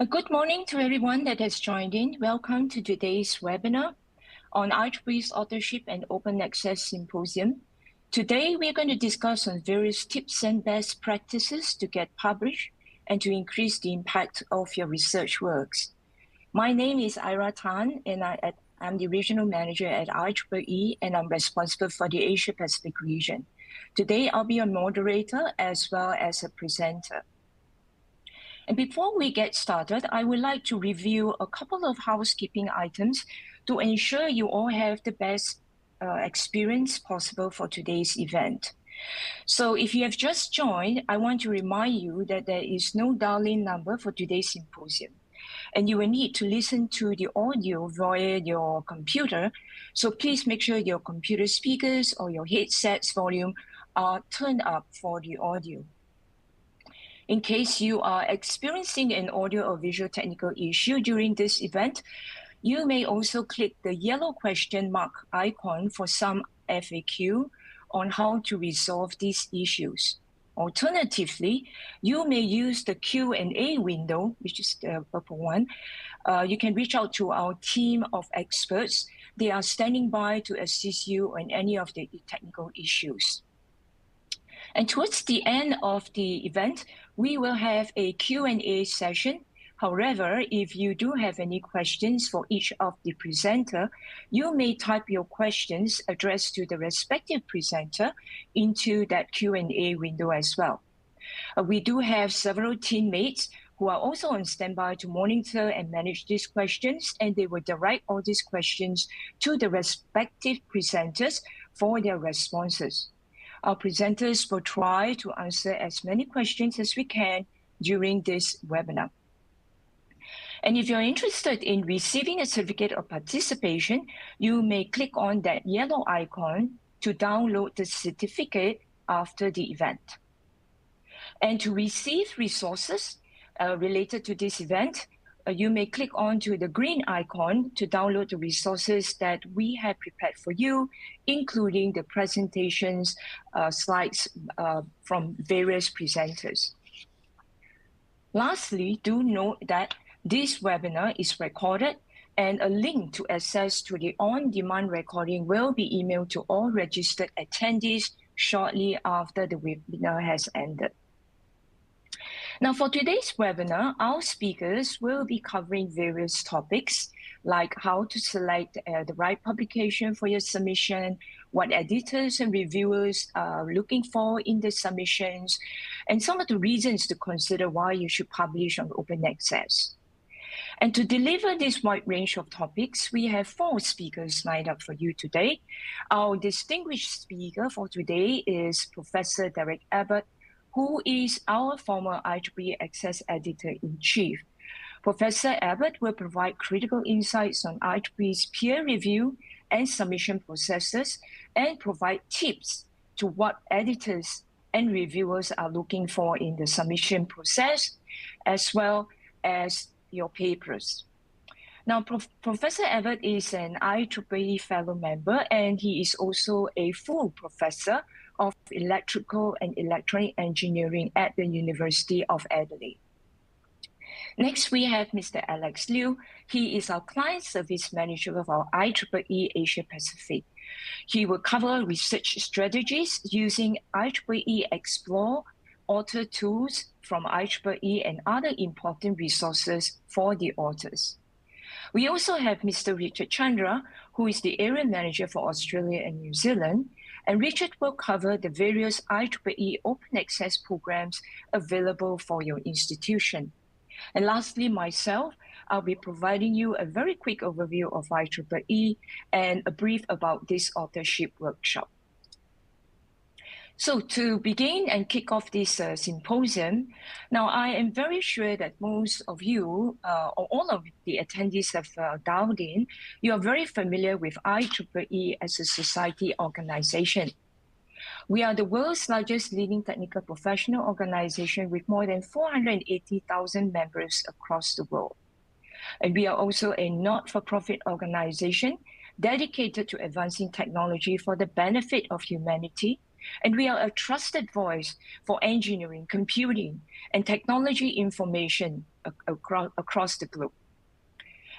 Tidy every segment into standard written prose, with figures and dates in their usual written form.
Good morning to everyone that has joined in. Welcome to today's webinar on IEEE's Authorship and Open Access Symposium. Today, we're going to discuss on various tips and best practices to get published and to increase the impact of your research works. My name is Ira Tan, and I'm the Regional Manager at IEEE, and I'm responsible for the Asia Pacific region. Today, I'll be a moderator as well as a presenter. And before we get started, I would like to review a couple of housekeeping items to ensure you all have the best experience possible for today's event. So if you have just joined, I want to remind you that there is no dial-in number for today's symposium. And you will need to listen to the audio via your computer. So please make sure your computer speakers or your headset's volume are turned up for the audio. In case you are experiencing an audio or visual technical issue during this event, you may also click the yellow question mark icon for some FAQ on how to resolve these issues. Alternatively, you may use the Q&A window, which is the purple one. You can reach out to our team of experts. They are standing by to assist you on any of the technical issues. And towards the end of the event, we will have a Q&A session. However, if you do have any questions for each of the presenter, you may type your questions addressed to the respective presenter into that Q&A window as well. We do have several teammates who are also on standby to monitor and manage these questions, and they will direct all these questions to the respective presenters for their responses. Our presenters will try to answer as many questions as we can during this webinar. And if you're interested in receiving a certificate of participation, you may click on that yellow icon to download the certificate after the event. And to receive resources related to this event, you may click on to the green icon to download the resources that we have prepared for you, including the presentations, slides from various presenters. Lastly, do note that this webinar is recorded, and a link to access to the on-demand recording will be emailed to all registered attendees shortly after the webinar has ended. Now, for today's webinar, our speakers will be covering various topics like how to select the right publication for your submission, what editors and reviewers are looking for in the submissions, and some of the reasons to consider why you should publish on open access. And to deliver this wide range of topics, we have 4 speakers lined up for you today. Our distinguished speaker for today is Professor Derek Abbott, who is our former IEEE Access Editor-in-Chief. Professor Abbott will provide critical insights on IEEE's peer review and submission processes and provide tips to what editors and reviewers are looking for in the submission process, as well as your papers. Now, Professor Abbott is an IEEE fellow member, and he is also a full professor of electrical and electronic engineering at the University of Adelaide. Next, we have Mr. Alex Liu. He is our client service manager of our IEEE Asia Pacific. He will cover research strategies using IEEE Xplore author tools from IEEE and other important resources for the authors. We also have Mr. Richard Chandra, who is the area manager for Australia and New Zealand, and Richard will cover the various IEEE open access programs available for your institution. And lastly, myself, I'll be providing you a very quick overview of IEEE and a brief about this authorship workshop. So to begin and kick off this symposium, now I am very sure that most of you, or all of the attendees have dialed in, you are very familiar with IEEE as a society organization. We are the world's largest leading technical professional organization with more than 480,000 members across the world. And we are also a not-for-profit organization dedicated to advancing technology for the benefit of humanity and we are a trusted voice for engineering, computing, and technology information across the globe.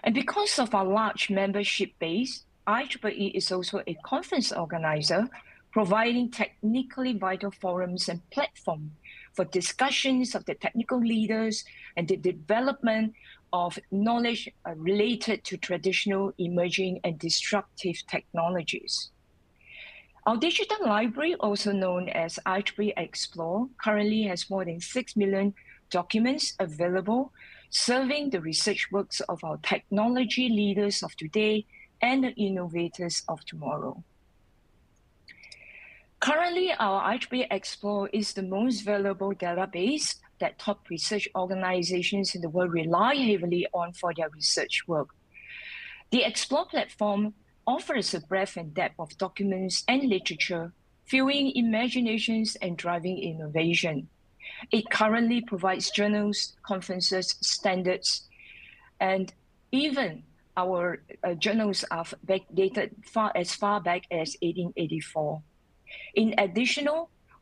And because of our large membership base, IEEE is also a conference organizer, providing technically vital forums and platforms for discussions of the technical leaders and the development of knowledge related to traditional, emerging, and disruptive technologies. Our digital library, also known as IEEE Xplore, currently has more than 6 million documents available, serving the research works of our technology leaders of today and the innovators of tomorrow. Currently, our IEEE Xplore is the most valuable database that top research organizations in the world rely heavily on for their research work. The Xplore platform offers a breadth and depth of documents and literature, fueling imaginations and driving innovation. It currently provides journals, conferences, standards, and even our journals are dated as far back as 1884. In addition,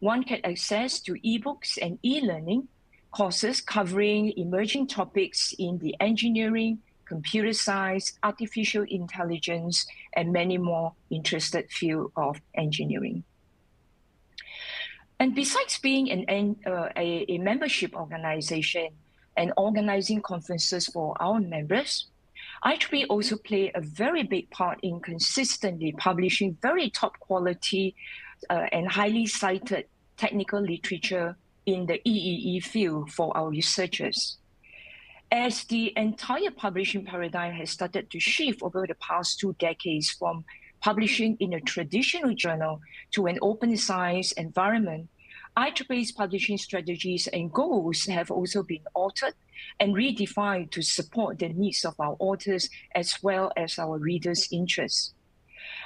one can access to ebooks and e-learning courses covering emerging topics in the engineering, computer science, artificial intelligence, and many more interested fields of engineering. And besides being a membership organization and organizing conferences for our members, IEEE also play a very big part in consistently publishing very top quality and highly cited technical literature in the EEE field for our researchers. As the entire publishing paradigm has started to shift over the past 2 decades from publishing in a traditional journal to an open science environment, IEEE's publishing strategies and goals have also been altered and redefined to support the needs of our authors as well as our readers' interests.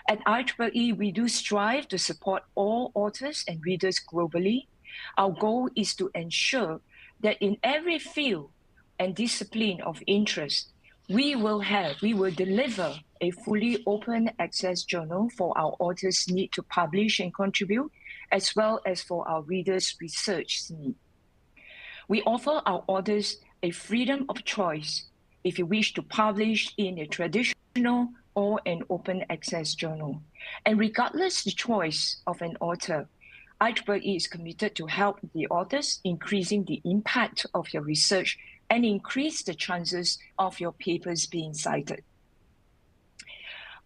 At IEEE, we do strive to support all authors and readers globally. Our goal is to ensure that in every field and discipline of interest, we will deliver a fully open access journal for our authors' need to publish and contribute, as well as for our readers' research need. We offer our authors a freedom of choice if you wish to publish in a traditional or an open access journal. And regardless the choice of an author, IEEE is committed to help the authors, increasing the impact of your research and increase the chances of your papers being cited.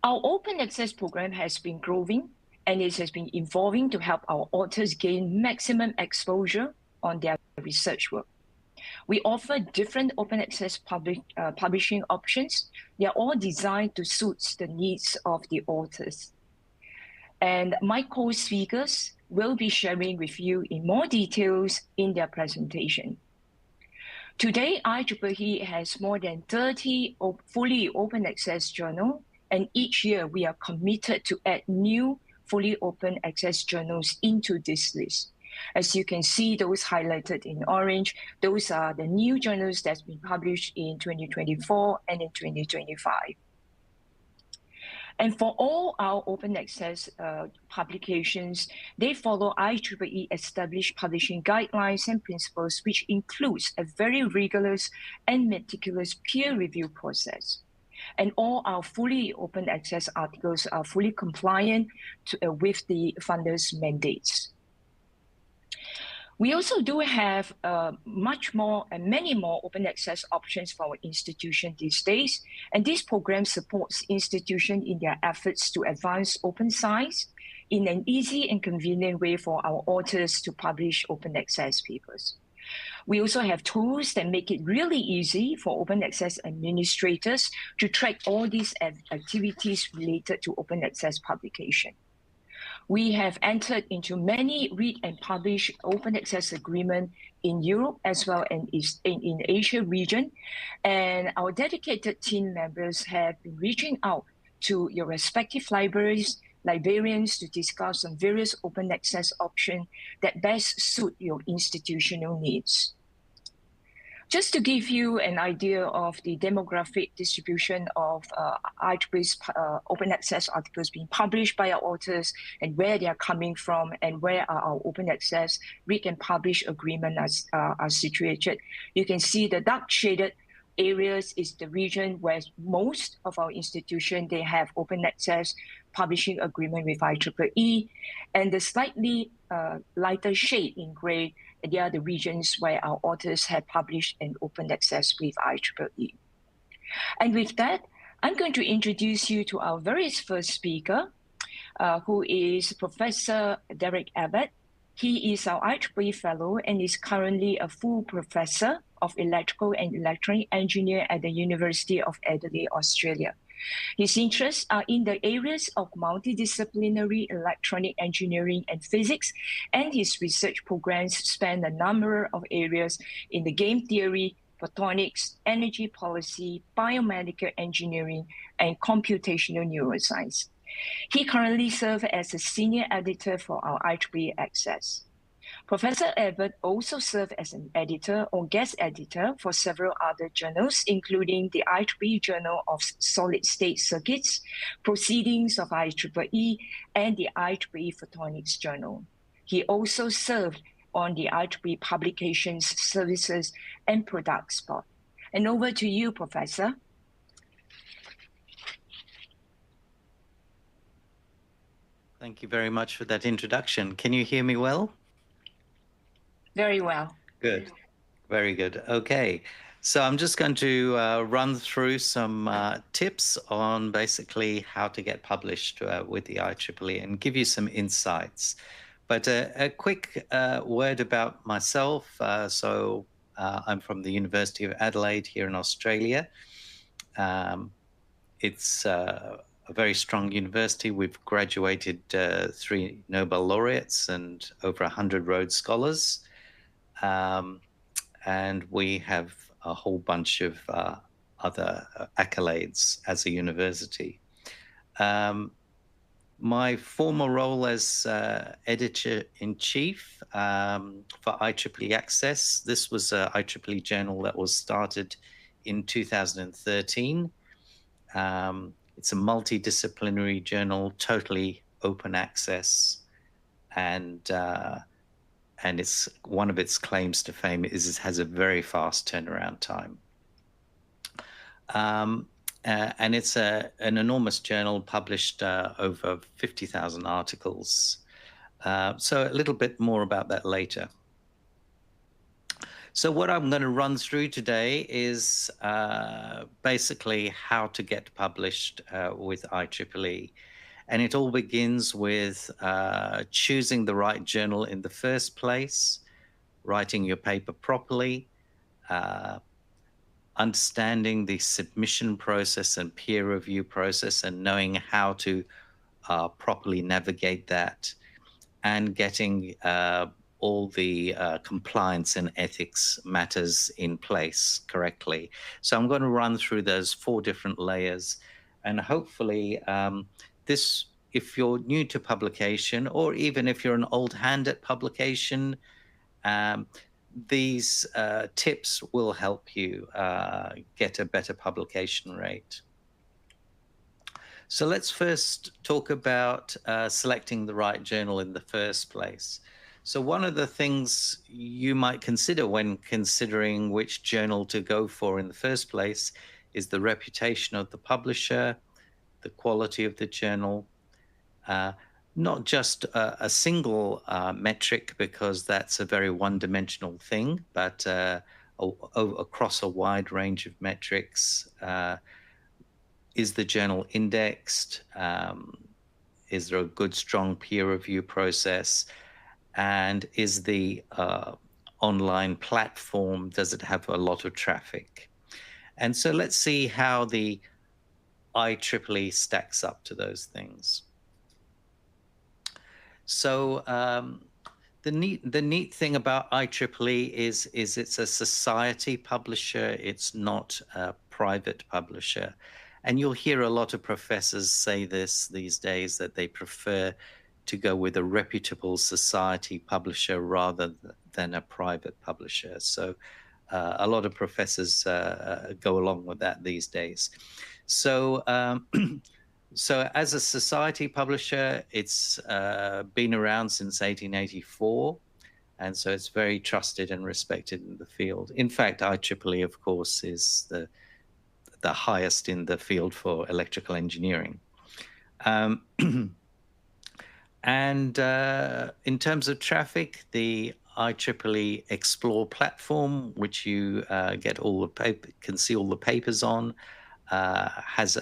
Our open access program has been growing and it has been evolving to help our authors gain maximum exposure on their research work. We offer different open access publishing options. They are all designed to suit the needs of the authors. And my co-speakers will be sharing with you in more details in their presentation. Today, IEEE has more than 30 fully open access journals, and each year we are committed to add new fully open access journals into this list. As you can see, those highlighted in orange, those are the new journals that's been published in 2024 and in 2025. And for all our open access publications, they follow IEEE established publishing guidelines and principles, which includes a very rigorous and meticulous peer review process. And all our fully open access articles are fully compliant with the funders' mandates. We also do have many more open access options for our institution these days. And this program supports institutions in their efforts to advance open science in an easy and convenient way for our authors to publish open access papers. We also have tools that make it really easy for open access administrators to track all these activities related to open access publication. We have entered into many read and publish open access agreements in Europe as well as in Asia region. And our dedicated team members have been reaching out to your respective librarians to discuss on various open access options that best suit your institutional needs. Just to give you an idea of the demographic distribution of IEEE's open access articles being published by our authors and where they are coming from and where our open access read and publish agreements are situated. You can see the dark shaded areas is the region where most of our institutions, they have open access publishing agreement with IEEE, and the slightly lighter shade in gray, they are the regions where our authors have published an open access with IEEE. And with that, I'm going to introduce you to our very first speaker, who is Professor Derek Abbott. He is our IEEE Fellow and is currently a full professor of electrical and electronic engineer at the University of Adelaide, Australia. His interests are in the areas of multidisciplinary electronic engineering and physics, and his research programs span a number of areas in the game theory, photonics, energy policy, biomedical engineering, and computational neuroscience. He currently serves as a senior editor for our IEEE Access. Professor Abbott also served as an editor or guest editor for several other journals, including the IEEE Journal of Solid-State Circuits, Proceedings of IEEE, and the IEEE Photonics Journal. He also served on the IEEE Publications, Services, and Products Board. And over to you, Professor. Thank you very much for that introduction. Can you hear me well? Very well. Good. Very good. Okay. So I'm just going to run through some tips on basically how to get published with the IEEE and give you some insights. But a quick word about myself. I'm from the University of Adelaide here in Australia. It's a very strong university. We've graduated 3 Nobel laureates and over 100 Rhodes Scholars. And we have a whole bunch of other accolades as a university. My former role as editor-in-chief for IEEE Access, this was an IEEE journal that was started in 2013. It's a multidisciplinary journal, totally open access, and it's one of its claims to fame is it has a very fast turnaround time. And it's an enormous journal, published over 50,000 articles. So a little bit more about that later. So what I'm going to run through today is basically how to get published with IEEE. And it all begins with choosing the right journal in the first place, writing your paper properly, understanding the submission process and peer review process and knowing how to properly navigate that, and getting all the compliance and ethics matters in place correctly. So I'm going to run through those 4 different layers, and hopefully this, if you're new to publication, or even if you're an old hand at publication, these tips will help you get a better publication rate. So let's first talk about selecting the right journal in the first place. So one of the things you might consider when considering which journal to go for in the first place is the reputation of the publisher, the quality of the journal, not just a single metric, because that's a very one-dimensional thing, but across a wide range of metrics. Is the journal indexed? Is there a good, strong peer review process? And is the online platform, does it have a lot of traffic? And so let's see how the IEEE stacks up to those things. So the neat thing about IEEE is it's a society publisher. It's not a private publisher. And you'll hear a lot of professors say this these days, that they prefer to go with a reputable society publisher rather than a private publisher. So a lot of professors go along with that these days. So, so as a society publisher, it's been around since 1884. And so it's very trusted and respected in the field. In fact, IEEE, of course, is the highest in the field for electrical engineering. And in terms of traffic, the IEEE Xplore platform, which you get all the paper, can see all the papers on, has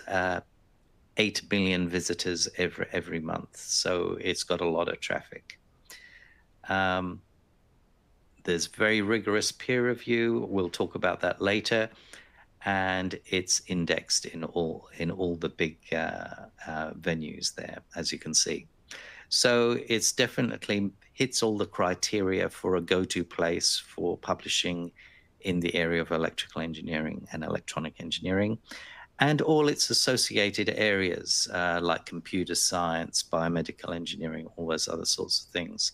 8 billion visitors every month. So it's got a lot of traffic. There's very rigorous peer review. We'll talk about that later. And it's indexed in all the big venues there, as you can see. So it's definitely hits all the criteria for a go-to place for publishing in the area of electrical engineering and electronic engineering, and all its associated areas like computer science, biomedical engineering, all those other sorts of things.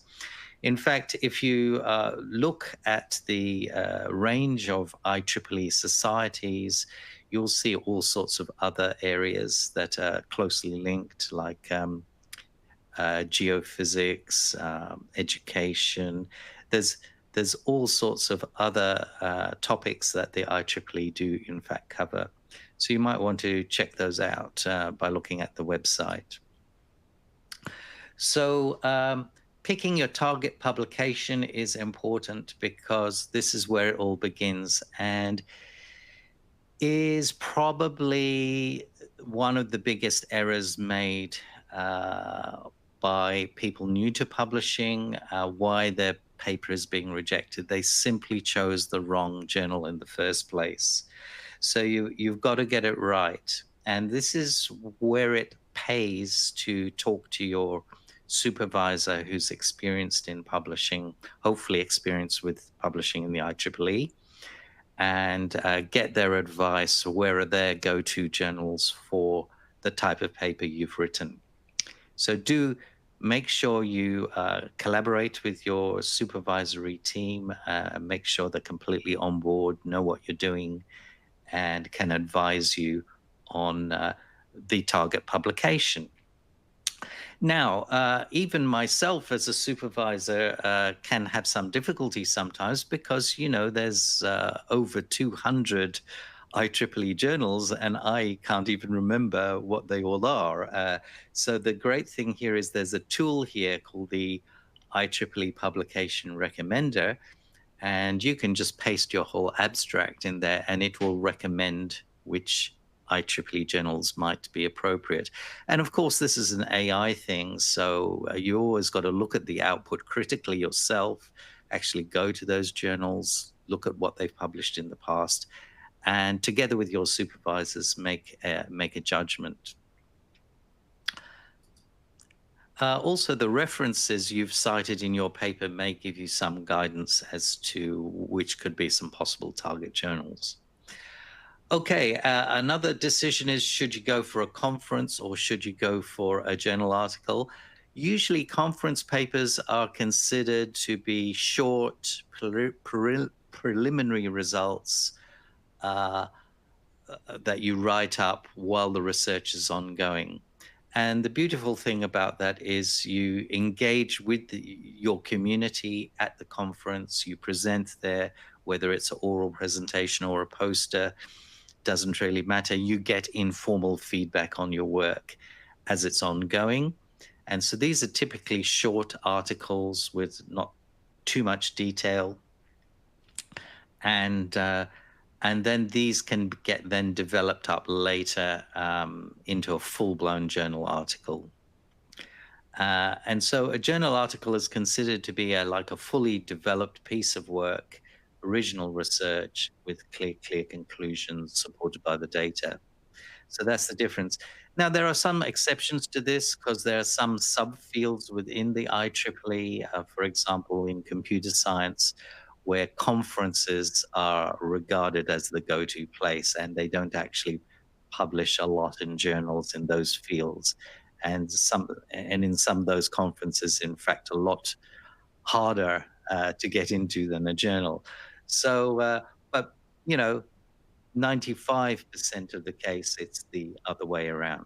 In fact, if you look at the range of IEEE societies, you'll see all sorts of other areas that are closely linked, like geophysics, education. There's all sorts of other topics that the IEEE do in fact cover. So you might want to check those out by looking at the website. So picking your target publication is important because this is where it all begins and is probably one of the biggest errors made by people new to publishing, why their paper is being rejected. They simply chose the wrong journal in the first place. So you've got to get it right. And this is where it pays to talk to your supervisor who's experienced in publishing, hopefully experienced with publishing in the IEEE, and get their advice. Where are their go-to journals for the type of paper you've written? So do make sure you collaborate with your supervisory team, make sure they're completely on board, know what you're doing, and can advise you on the target publication. Now, even myself as a supervisor can have some difficulty sometimes because, you know, there's over 200 IEEE journals and I can't even remember what they all are. So the great thing here is there's a tool here called the IEEE Publication Recommender, and you can just paste your whole abstract in there and it will recommend which IEEE journals might be appropriate. And of course, this is an AI thing, so you always got to look at the output critically yourself, actually go to those journals, look at what they've published in the past, and together with your supervisors, make a judgment. Also, the references you've cited in your paper may give you some guidance as to which could be some possible target journals. Okay, another decision is, should you go for a conference or should you go for a journal article? Usually conference papers are considered to be short, preliminary results that you write up while the research is ongoing. And the beautiful thing about that is you engage with your community at the conference, you present there, whether it's an oral presentation or a poster, doesn't really matter. You get informal feedback on your work as it's ongoing. And so these are typically short articles with not too much detail. And then these can get then developed up later into a full-blown journal article. And so a journal article is considered to be like a fully developed piece of work, original research with clear conclusions supported by the data. So that's the difference. Now, there are some exceptions to this because there are some subfields within the IEEE, for example, in computer science, where conferences are regarded as the go-to place and they don't actually publish a lot in journals in those fields. And in some of those conferences, in fact, a lot harder to get into than a journal. So, you know, 95% of the case, it's the other way around.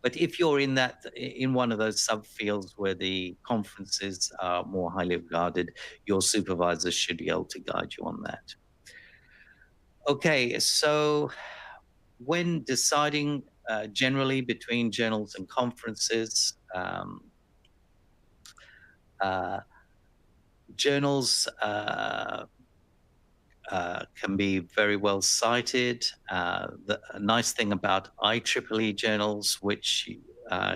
But if you're in one of those subfields where the conferences are more highly regarded, your supervisor should be able to guide you on that. Okay, so when deciding generally between journals and conferences, journals can be very well cited. The nice thing about IEEE journals, which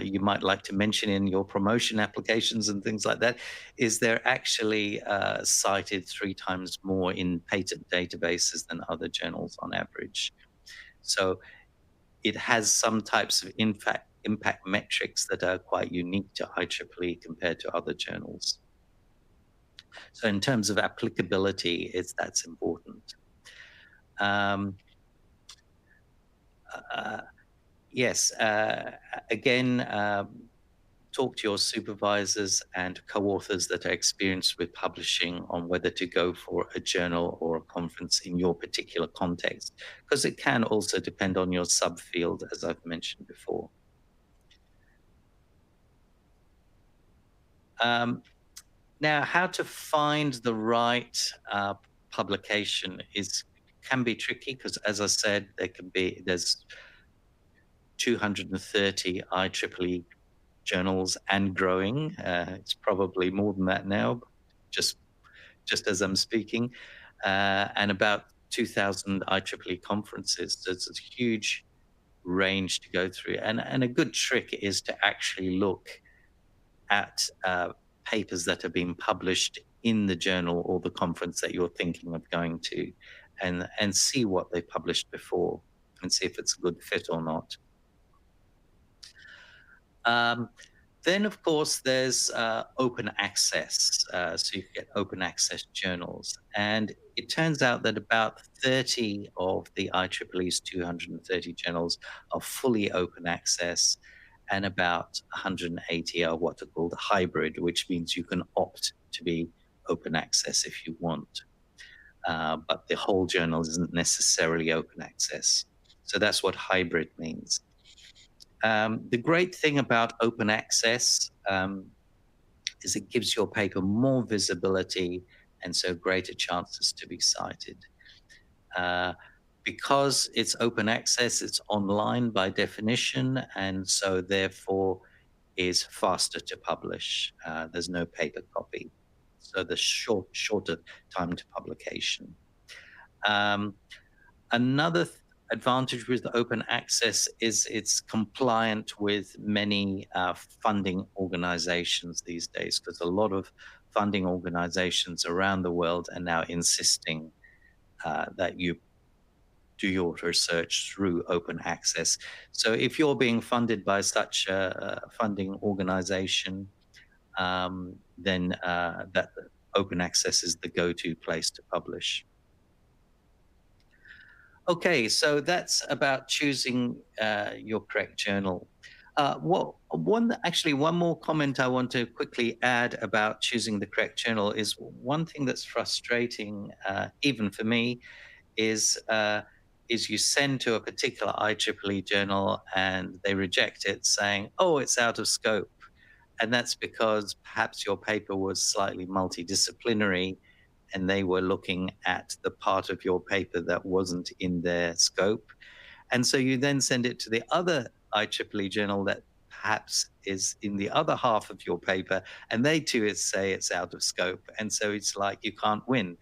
you might like to mention in your promotion applications and things like that, is they're actually cited 3 times more in patent databases than other journals on average. So it has some types of impact metrics that are quite unique to IEEE compared to other journals. So in terms of applicability, that's important. Yes, again, talk to your supervisors and co-authors that are experienced with publishing on whether to go for a journal or a conference in your particular context, because it can also depend on your subfield, as I've mentioned before. Now, how to find the right publication can be tricky because, as I said, there's 230 IEEE journals and growing. It's probably more than that now, just as I'm speaking, and about 2,000 IEEE conferences. So it's a huge range to go through. And a good trick is to actually look at papers that are being published in the journal or the conference that you're thinking of going to, and see what they published before and see if it's a good fit or not. Then, of course, there's open access. So you get open access journals. And it turns out that about 30 of the IEEE's 230 journals are fully open access, and about 180 are what are called hybrid, which means you can opt to be open access if you want. But the whole journal isn't necessarily open access. So that's what hybrid means. The great thing about open access is it gives your paper more visibility and so greater chances to be cited. Because it's open access, it's online by definition, and so therefore is faster to publish. There's no paper copy. So there's shorter time to publication. Another advantage with open access is it's compliant with many funding organizations these days, because a lot of funding organizations around the world are now insisting that you do your research through open access. So if you're being funded by such a funding organization, then that open access is the go-to place to publish. Okay, so that's about choosing your correct journal. One more comment I want to quickly add about choosing the correct journal is one thing that's frustrating, even for me, is you send to a particular IEEE journal and they reject it, saying, "Oh, it's out of scope," and that's because perhaps your paper was slightly multidisciplinary, and they were looking at the part of your paper that wasn't in their scope. And so you then send it to the other IEEE journal that perhaps is in the other half of your paper, and they too say it's out of scope. And so it's like you can't win.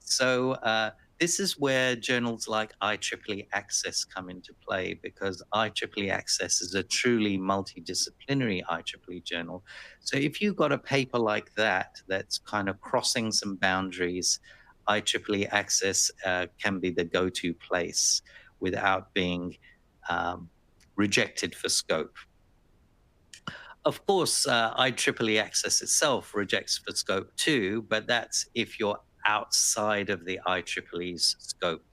So this is where journals like IEEE Access come into play, because IEEE Access is a truly multidisciplinary IEEE journal. So if you've got a paper like that that's kind of crossing some boundaries, IEEE Access can be the go-to place without being rejected for scope. Of course, IEEE Access itself rejects for scope too, but that's if you're outside of the IEEE's scope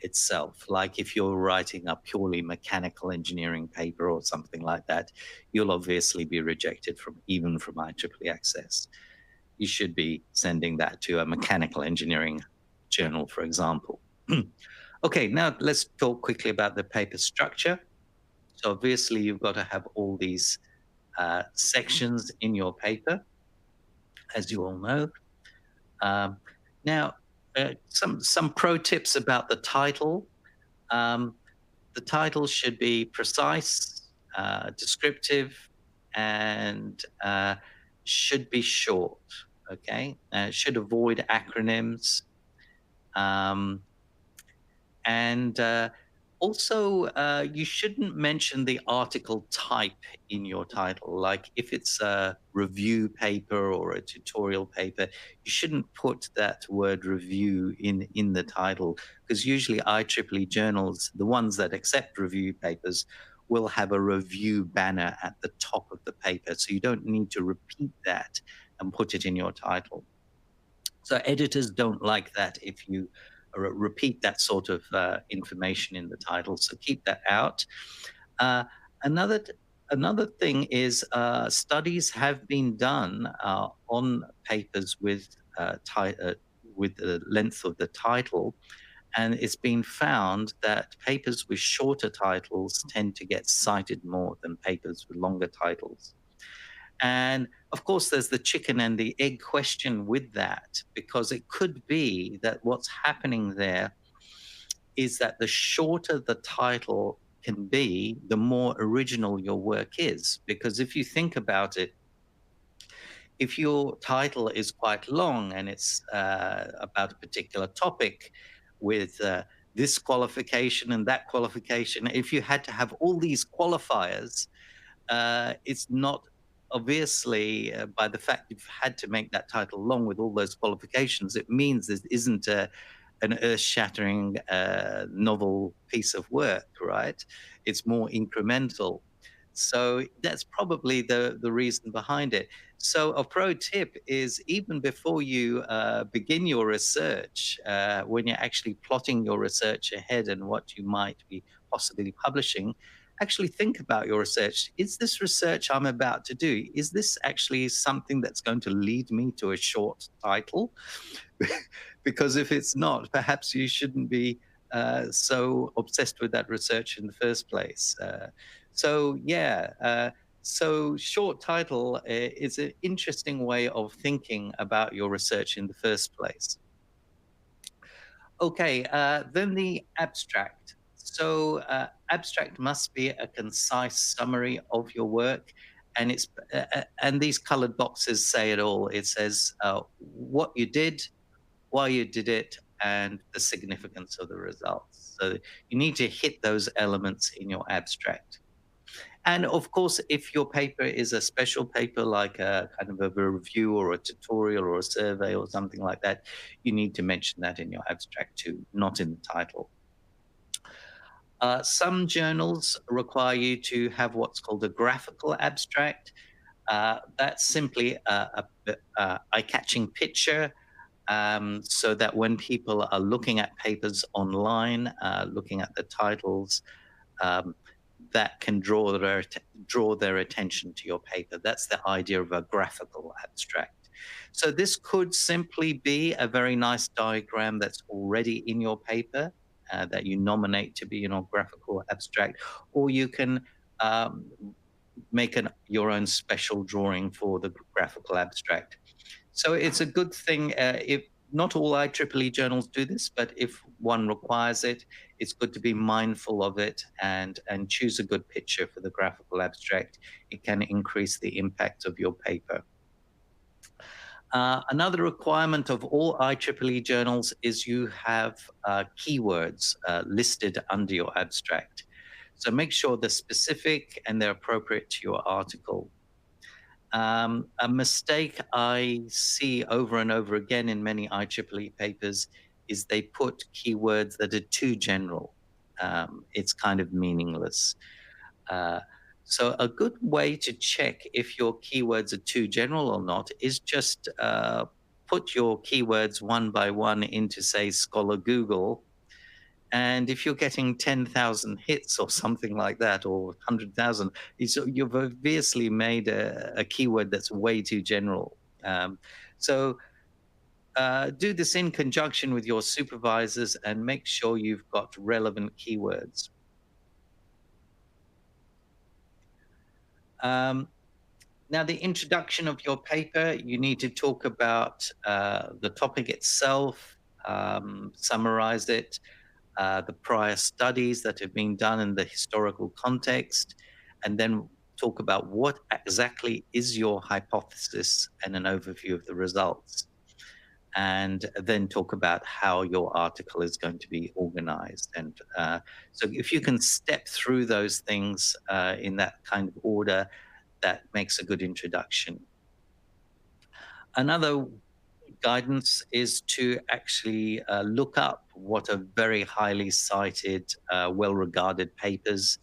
itself. Like if you're writing a purely mechanical engineering paper or something like that, you'll obviously be rejected even from IEEE Access. You should be sending that to a mechanical engineering journal, for example. Okay, now let's talk quickly about the paper structure. So obviously you've got to have all these sections in your paper, as you all know. Um, now, some pro tips about the title. The title should be precise, descriptive, and should be short. Okay, should avoid acronyms. Um, and also, you shouldn't mention the article type in your title. Like if it's a review paper or a tutorial paper, you shouldn't put that word review in the title, because usually IEEE journals, the ones that accept review papers, will have a review banner at the top of the paper. So you don't need to repeat that and put it in your title. So editors don't like that if you repeat that sort of information in the title. So keep that out. Uh, another another thing is studies have been done on papers with the length of the title, and it's been found that papers with shorter titles tend to get cited more than papers with longer titles. And of course, there's the chicken and the egg question with that, because it could be that what's happening there is that the shorter the title can be, the more original your work is. Because if you think about it, if your title is quite long and it's about a particular topic with this qualification and that qualification, if you had to have all these qualifiers, it's not obviously by the fact you've had to make that title long with all those qualifications, it means this isn't an earth-shattering novel piece of work, right? It's more incremental. So that's probably the reason behind it. So a pro tip is, even before you begin your research, when you're actually plotting your research ahead and what you might be possibly publishing, actually think about your research. Is this research I'm about to do, is this actually something that's going to lead me to a short title? Because if it's not, perhaps you shouldn't be so obsessed with that research in the first place. So short title is an interesting way of thinking about your research in the first place. Okay, then the abstract. So abstract must be a concise summary of your work, and and these colored boxes say it all. It says what you did, why you did it, and the significance of the results. So you need to hit those elements in your abstract. And of course, if your paper is a special paper, like a kind of a review or a tutorial or a survey or something like that, you need to mention that in your abstract too, not in the title. Some journals require you to have what's called a graphical abstract. That's simply a eye-catching picture, so that when people are looking at papers online, looking at the titles, um, that can draw their attention to your paper. That's the idea of a graphical abstract. So this could simply be a very nice diagram that's already in your paper that you nominate to be your graphical abstract, or you can make your own special drawing for the graphical abstract. So it's a good thing if not all IEEE journals do this, but if one requires it, it's good to be mindful of it and choose a good picture for the graphical abstract. It can increase the impact of your paper. Another requirement of all IEEE journals is you have keywords listed under your abstract. So make sure they're specific and they're appropriate to your article. A mistake I see over and over again in many IEEE papers is they put keywords that are too general. It's kind of meaningless. Uh, so a good way to check if your keywords are too general or not is just put your keywords one by one into, say, Scholar Google. And if you're getting 10,000 hits or something like that, or 100,000, you've obviously made a keyword that's way too general. So do this in conjunction with your supervisors and make sure you've got relevant keywords. Now, the introduction of your paper, you need to talk about the topic itself, summarize it, the prior studies that have been done in the historical context, and then talk about what exactly is your hypothesis and an overview of the results. And then talk about how your article is going to be organized. And so if you can step through those things in that kind of order, that makes a good introduction. Another guidance is to actually look up what are very highly cited, well-regarded papers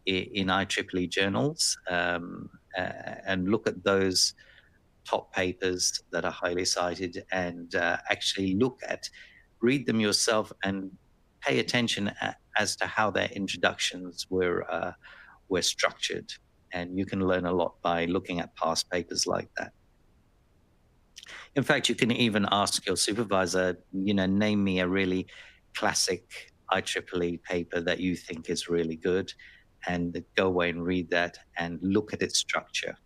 in IEEE journals, and look at those top papers that are highly cited and actually read them yourself and pay attention as to how their introductions were structured. And you can learn a lot by looking at past papers like that. In fact, you can even ask your supervisor, name me a really classic IEEE paper that you think is really good, and go away and read that and look at its structure.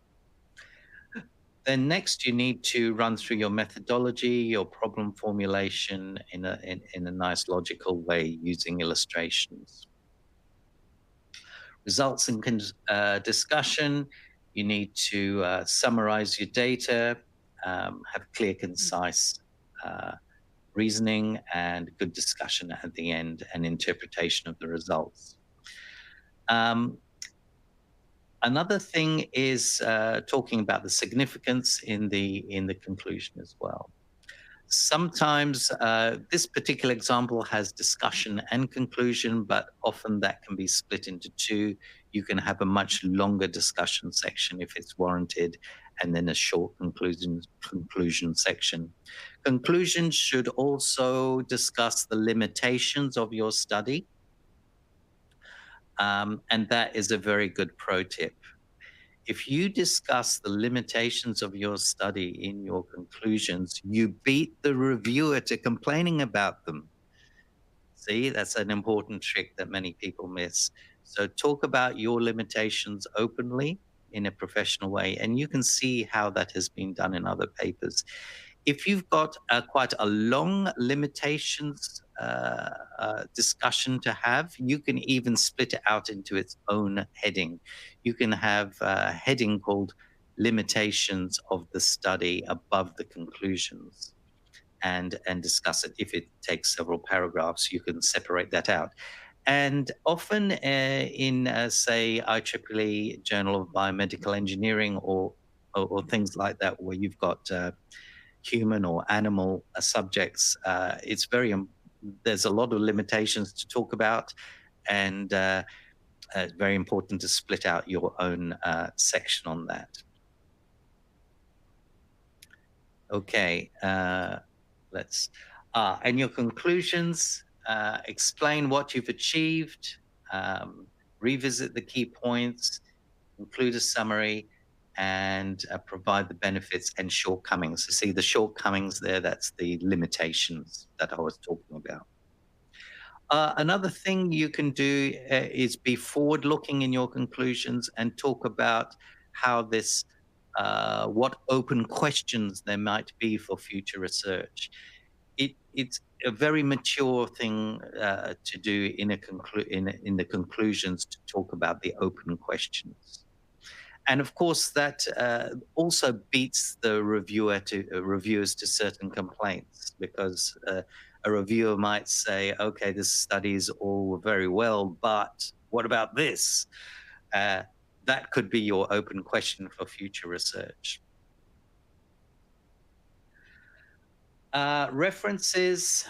Then next, you need to run through your methodology, your problem formulation in a nice logical way using illustrations. Results in discussion, you need to summarize your data, have clear, concise reasoning and good discussion at the end and interpretation of the results. Another thing is talking about the significance in the conclusion as well. Sometimes this particular example has discussion and conclusion, but often that can be split into two. You can have a much longer discussion section if it's warranted, and then a short conclusion section. Conclusions should also discuss the limitations of your study. And that is a very good pro tip. If you discuss the limitations of your study in your conclusions, you beat the reviewer to complaining about them. See, that's an important trick that many people miss. So talk about your limitations openly in a professional way, and you can see how that has been done in other papers. If you've got quite a long limitations discussion to have, you can even split it out into its own heading. You can have a heading called limitations of the study above the conclusions and discuss it. If it takes several paragraphs, you can separate that out. And often in, say, IEEE Journal of Biomedical Engineering or things like that, where you've got human or animal subjects, it's there's a lot of limitations to talk about, and it's very important to split out your own section on that. Okay, and your conclusions, explain what you've achieved, revisit the key points, include a summary, and provide the benefits and shortcomings. So see the shortcomings there, that's the limitations that I was talking about. Another thing you can do is be forward-looking in your conclusions and talk about how this, what open questions there might be for future research. It's a very mature thing to do in the conclusions, to talk about the open questions. And of course, that also beats the reviewers to certain complaints, because a reviewer might say, okay, this study is all very well, but what about this? That could be your open question for future research. References,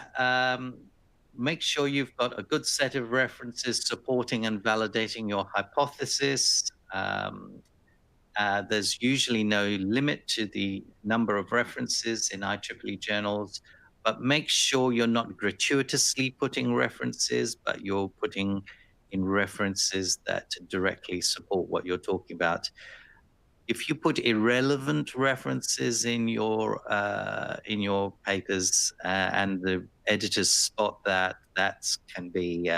make sure you've got a good set of references supporting and validating your hypothesis. There's usually no limit to the number of references in IEEE journals, but make sure you're not gratuitously putting references, but you're putting in references that directly support what you're talking about. if you put irrelevant references in your papers and the editors spot that, can be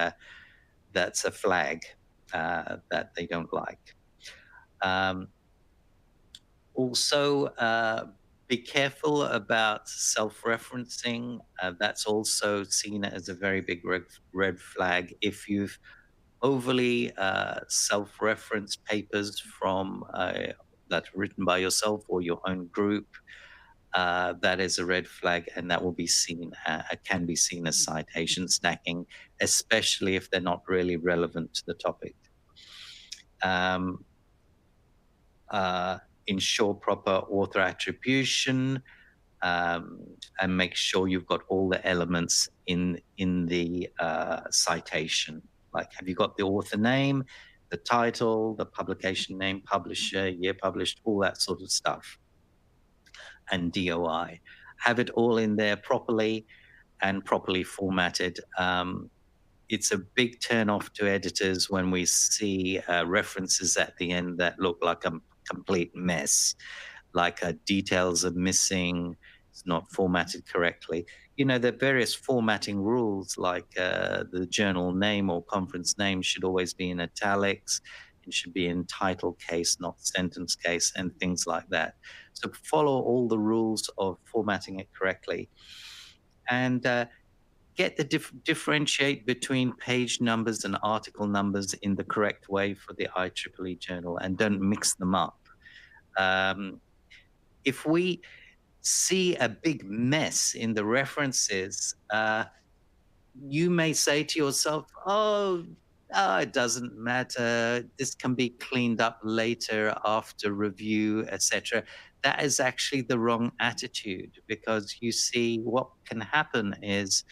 that's a flag that they don't like. Also, be careful about self-referencing. That's also seen as a very big red flag. If you've overly self-referenced papers from that are written by yourself or your own group, that is a red flag, and that will be seen can be seen as citation stacking, especially if they're not really relevant to the topic. Ensure proper author attribution, and make sure you've got all the elements in the citation. Like, have you got the author name, the title, the publication name, publisher, year published, all that sort of stuff, and DOI. Have it all in there properly and properly formatted. It's a big turn-off to editors when we see references at the end that look like a complete mess, like details are missing, it's not formatted correctly. You know, there are various formatting rules, like the journal name or conference name should always be in italics. It should be in title case, not sentence case, and things like that. So follow all the rules of formatting it correctly. And get the differentiate between page numbers and article numbers in the correct way for the IEEE journal, and don't mix them up. If we see a big mess in the references, you may say to yourself, oh, it doesn't matter. This can be cleaned up later after review, etc. That is actually the wrong attitude, because you see, what can happen is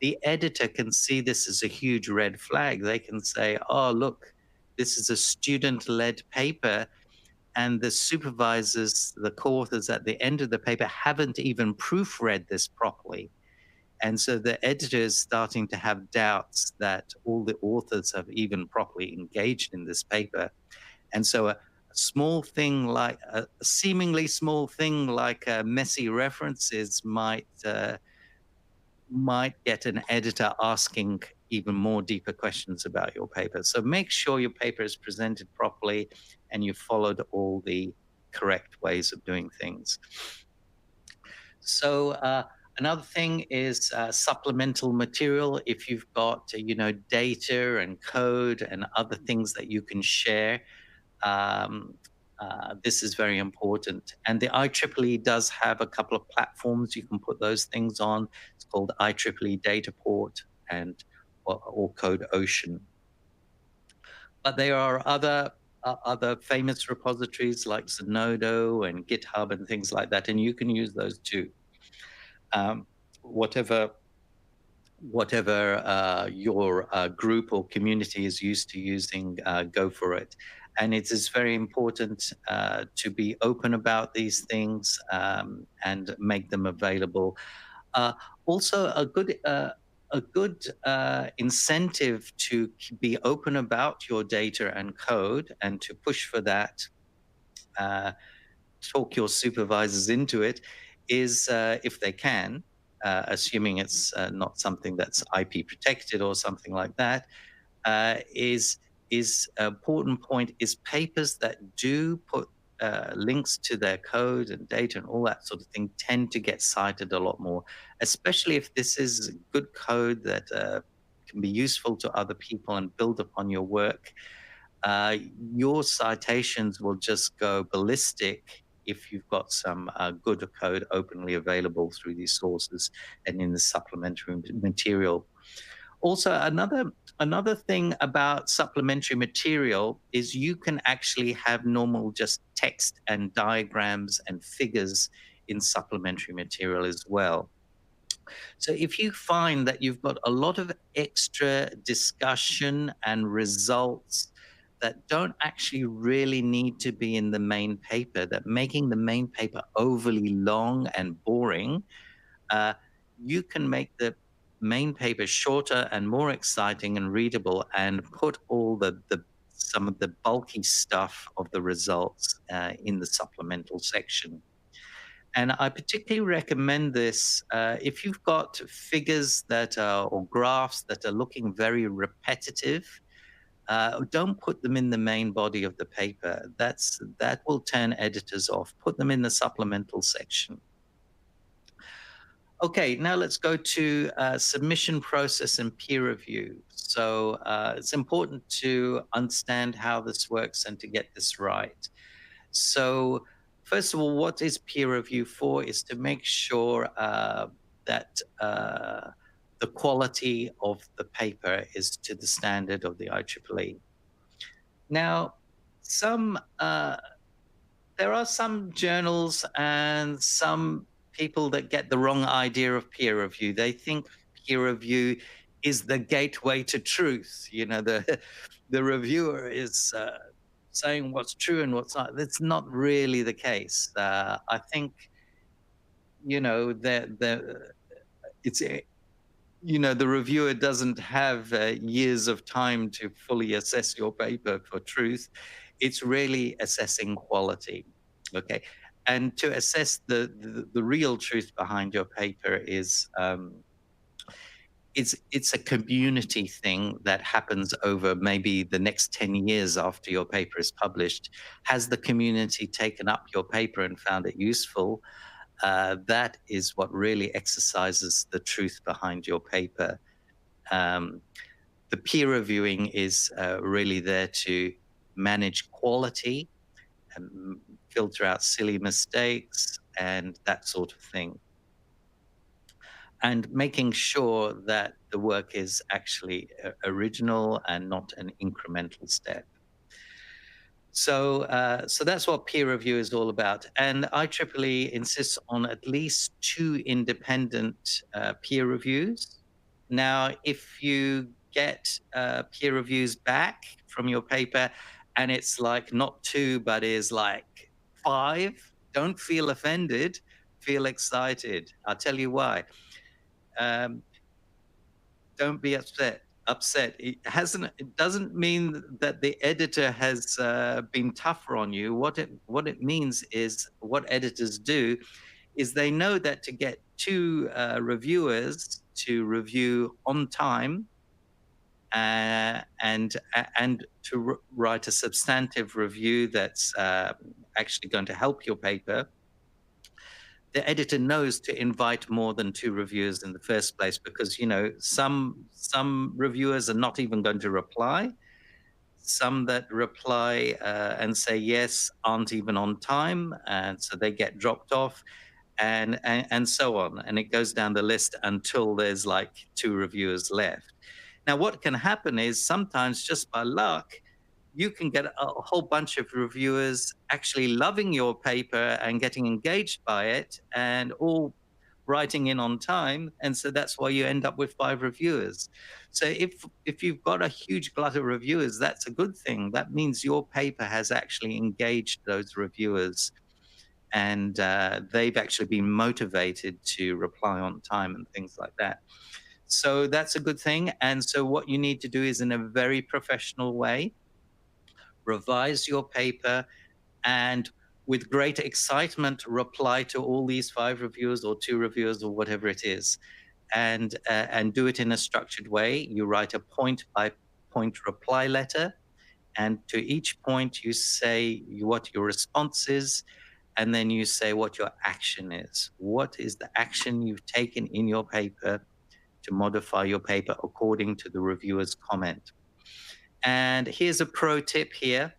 the editor can see this as a huge red flag. They can say, oh, look, this is a student-led paper, and the supervisors, the co-authors at the end of the paper haven't even proofread this properly. And so the editor is starting to have doubts that all the authors have even properly engaged in this paper. And so a small thing, like a seemingly small thing like messy references might get an editor asking even more deeper questions about your paper. So make sure your paper is presented properly and you followed all the correct ways of doing things. So another thing is supplemental material. If you've got, data and code and other things that you can share, this is very important. And the IEEE does have a couple of platforms you can put those things on. It's called IEEE Dataport or Code Ocean. But there are other famous repositories like Zenodo and GitHub and things like that, and you can use those too. Whatever your group or community is used to using, go for it. And it is very important to be open about these things and make them available. Also, a good incentive to be open about your data and code and to push for that, talk your supervisors into it, is if they can, assuming it's not something that's IP protected or something like that, is an important point is papers that do put links to their code and data and all that sort of thing tend to get cited a lot more, especially if this is good code that can be useful to other people and build upon your work. Your citations will just go ballistic if you've got some good code openly available through these sources and in the supplementary material. Also, another thing about supplementary material is you can actually have normal just text and diagrams and figures in supplementary material as well. So if you find that you've got a lot of extra discussion and results that don't actually really need to be in the main paper, that making the main paper overly long and boring, you can make the main paper shorter and more exciting and readable and put all the some of the bulky stuff of the results in the supplemental section. And I particularly recommend this if you've got figures that are, or graphs that are looking very repetitive. Don't put them in the main body of the paper. That will turn editors off. Put them in the supplemental section. Okay, now let's go to submission process and peer review. So it's important to understand how this works and to get this right. So first of all, what is peer review for? Is to make sure that the quality of the paper is to the standard of the IEEE. Now, there are some journals and some people that get the wrong idea of peer review. They think peer review is the gateway to truth. You know, the reviewer is saying what's true and what's not. That's not really the case. I think, you know, the reviewer doesn't have years of time to fully assess your paper for truth. It's really assessing quality. Okay. And to assess the real truth behind your paper is it's a community thing that happens over maybe the next 10 years after your paper is published. Has the community taken up your paper and found it useful? That is what really exercises the truth behind your paper. The peer reviewing is really there to manage quality and filter out silly mistakes and that sort of thing. And making sure that the work is actually original and not an incremental step. So that's what peer review is all about. And IEEE insists on at least 2 independent peer reviews. Now, if you get peer reviews back from your paper and it's like not 2, but is like 5, don't feel offended, feel excited. I'll tell you why. Don't be upset. It doesn't mean that the editor has been tougher on you. What it means is what editors do is they know that to get 2 reviewers to review on time and to write a substantive review that's actually going to help your paper, the editor knows to invite more than 2 reviewers in the first place, because, you know, some reviewers are not even going to reply. Some that reply and say yes aren't even on time, and so they get dropped off, and so on. And it goes down the list until there's like 2 reviewers left. Now, what can happen is sometimes just by luck, you can get a whole bunch of reviewers actually loving your paper and getting engaged by it and all writing in on time. And so that's why you end up with 5 reviewers. So if you've got a huge glut of reviewers, that's a good thing. That means your paper has actually engaged those reviewers, and they've actually been motivated to reply on time and things like that. So that's a good thing. And so what you need to do is, in a very professional way, revise your paper, and with great excitement reply to all these 5 reviewers or 2 reviewers or whatever it is, and do it in a structured way. You write a point-by-point reply letter, and to each point you say what your response is, and then you say what your action is. What is the action you've taken in your paper to modify your paper according to the reviewer's comment? And here's a pro tip here.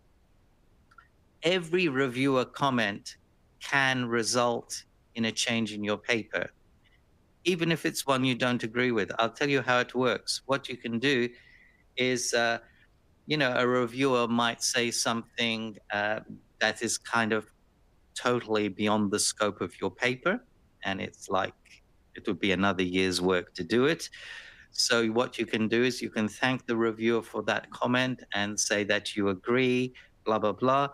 Every reviewer comment can result in a change in your paper, even if it's one you don't agree with. I'll tell you how it works. What you can do is, a reviewer might say something that is kind of totally beyond the scope of your paper, and it's like it would be another year's work to do it. So what you can do is you can thank the reviewer for that comment and say that you agree, blah, blah, blah.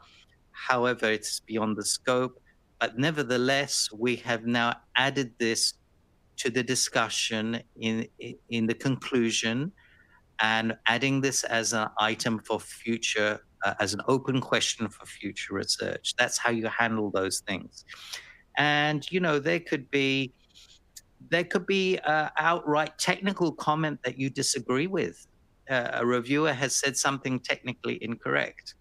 However, it's beyond the scope. But nevertheless, we have now added this to the discussion in the conclusion, and adding this as an item for future, as an open question for future research. That's how you handle those things. And, there could be outright technical comment that you disagree with. A reviewer has said something technically incorrect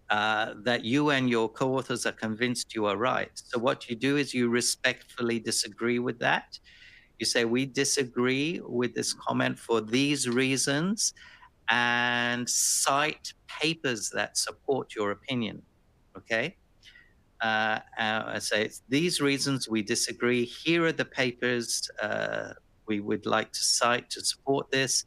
that you and your co-authors are convinced you are right. So what you do is you respectfully disagree with that. You say, we disagree with this comment for these reasons, and cite papers that support your opinion. Okay? I say, these reasons we disagree. Here are the papers we would like to cite to support this.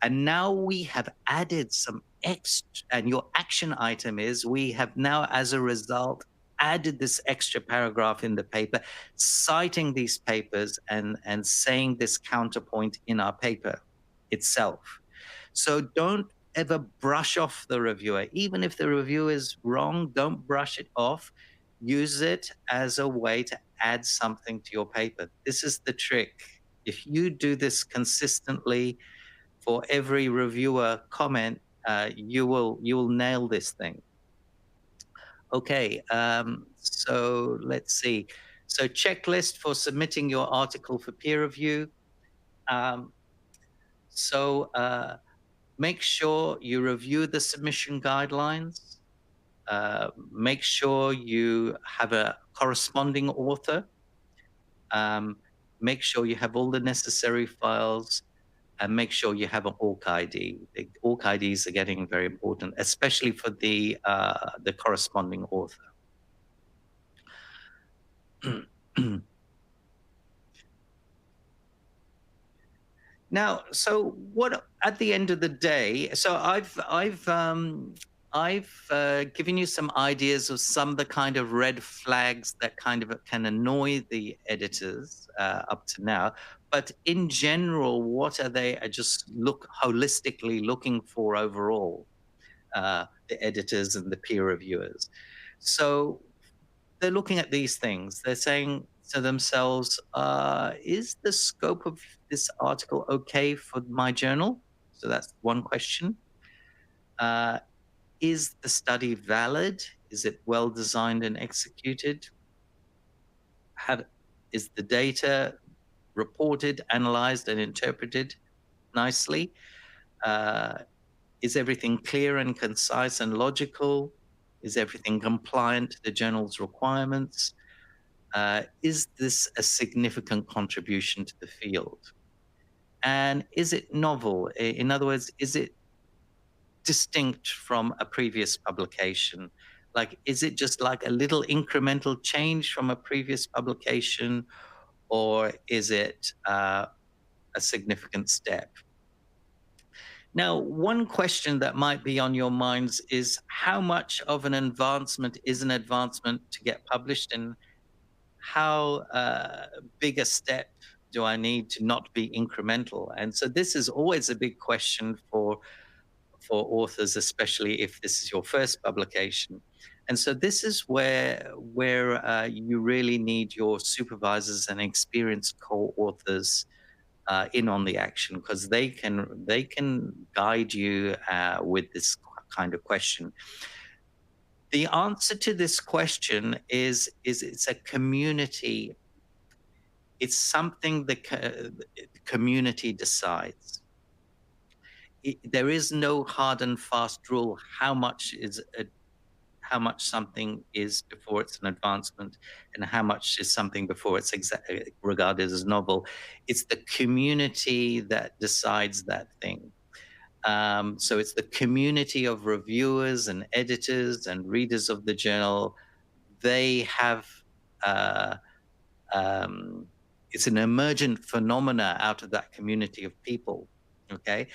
And now we have added some extra, and your action item is we have now, as a result, added this extra paragraph in the paper, citing these papers and saying this counterpoint in our paper itself. So don't ever brush off the reviewer. Even if the review is wrong, don't brush it off. Use it as a way to add something to your paper. This is the trick. If you do this consistently for every reviewer comment, you will nail this thing. Okay, so let's see. So checklist for submitting your article for peer review. Make sure you review the submission guidelines. Make sure you have a corresponding author. Make sure you have all the necessary files, and make sure you have an ORC ID. The ORC IDs are getting very important, especially for the corresponding author. Now, so what at the end of the day? So I've given you some ideas of some of the kind of red flags that kind of can annoy the editors up to now. But in general, what are they just holistically looking for overall, the editors and the peer reviewers? So they're looking at these things. They're saying to themselves, is the scope of this article okay for my journal? So that's one question. Is the study valid? Is it well designed and executed? Is the data reported, analyzed, and interpreted nicely? Is everything clear and concise and logical? Is everything compliant to the journal's requirements? Is this a significant contribution to the field? And is it novel? In other words, is it distinct from a previous publication? Like, is it just like a little incremental change from a previous publication, or is it a significant step? Now, one question that might be on your minds is how much of an advancement is an advancement to get published, and how big a step do I need to not be incremental? And so this is always a big question for authors, especially if this is your first publication. And so this is where you really need your supervisors and experienced co-authors in on the action, because they can guide you with this kind of question. The answer to this question is it's a community. It's something the community decides. There is no hard and fast rule how much something is before it's an advancement, and how much is something before it's regarded as novel. It's the community that decides that thing. So it's the community of reviewers and editors and readers of the journal. They have, it's an emergent phenomena out of that community of people, okay?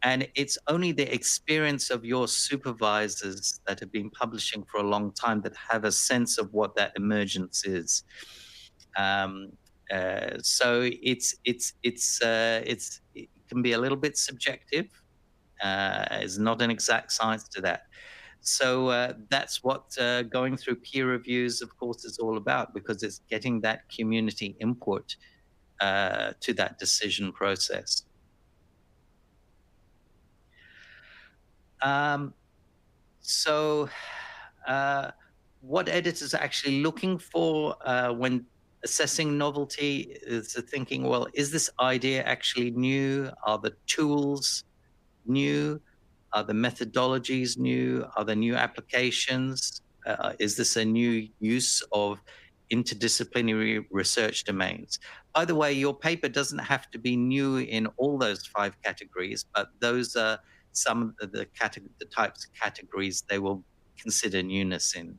And it's only the experience of your supervisors that have been publishing for a long time that have a sense of what that emergence is. So it can be a little bit subjective. There's not an exact science to that. So that's what going through peer reviews, of course, is all about, because it's getting that community input to that decision process. Um, so, what editors are actually looking for when assessing novelty is thinking, well, is this idea actually new? Are the tools new? Are the methodologies new? Are there new applications? Is this a new use of interdisciplinary research domains? By the way, your paper doesn't have to be new in all those 5 categories, but those are some of the types of categories they will consider newness in.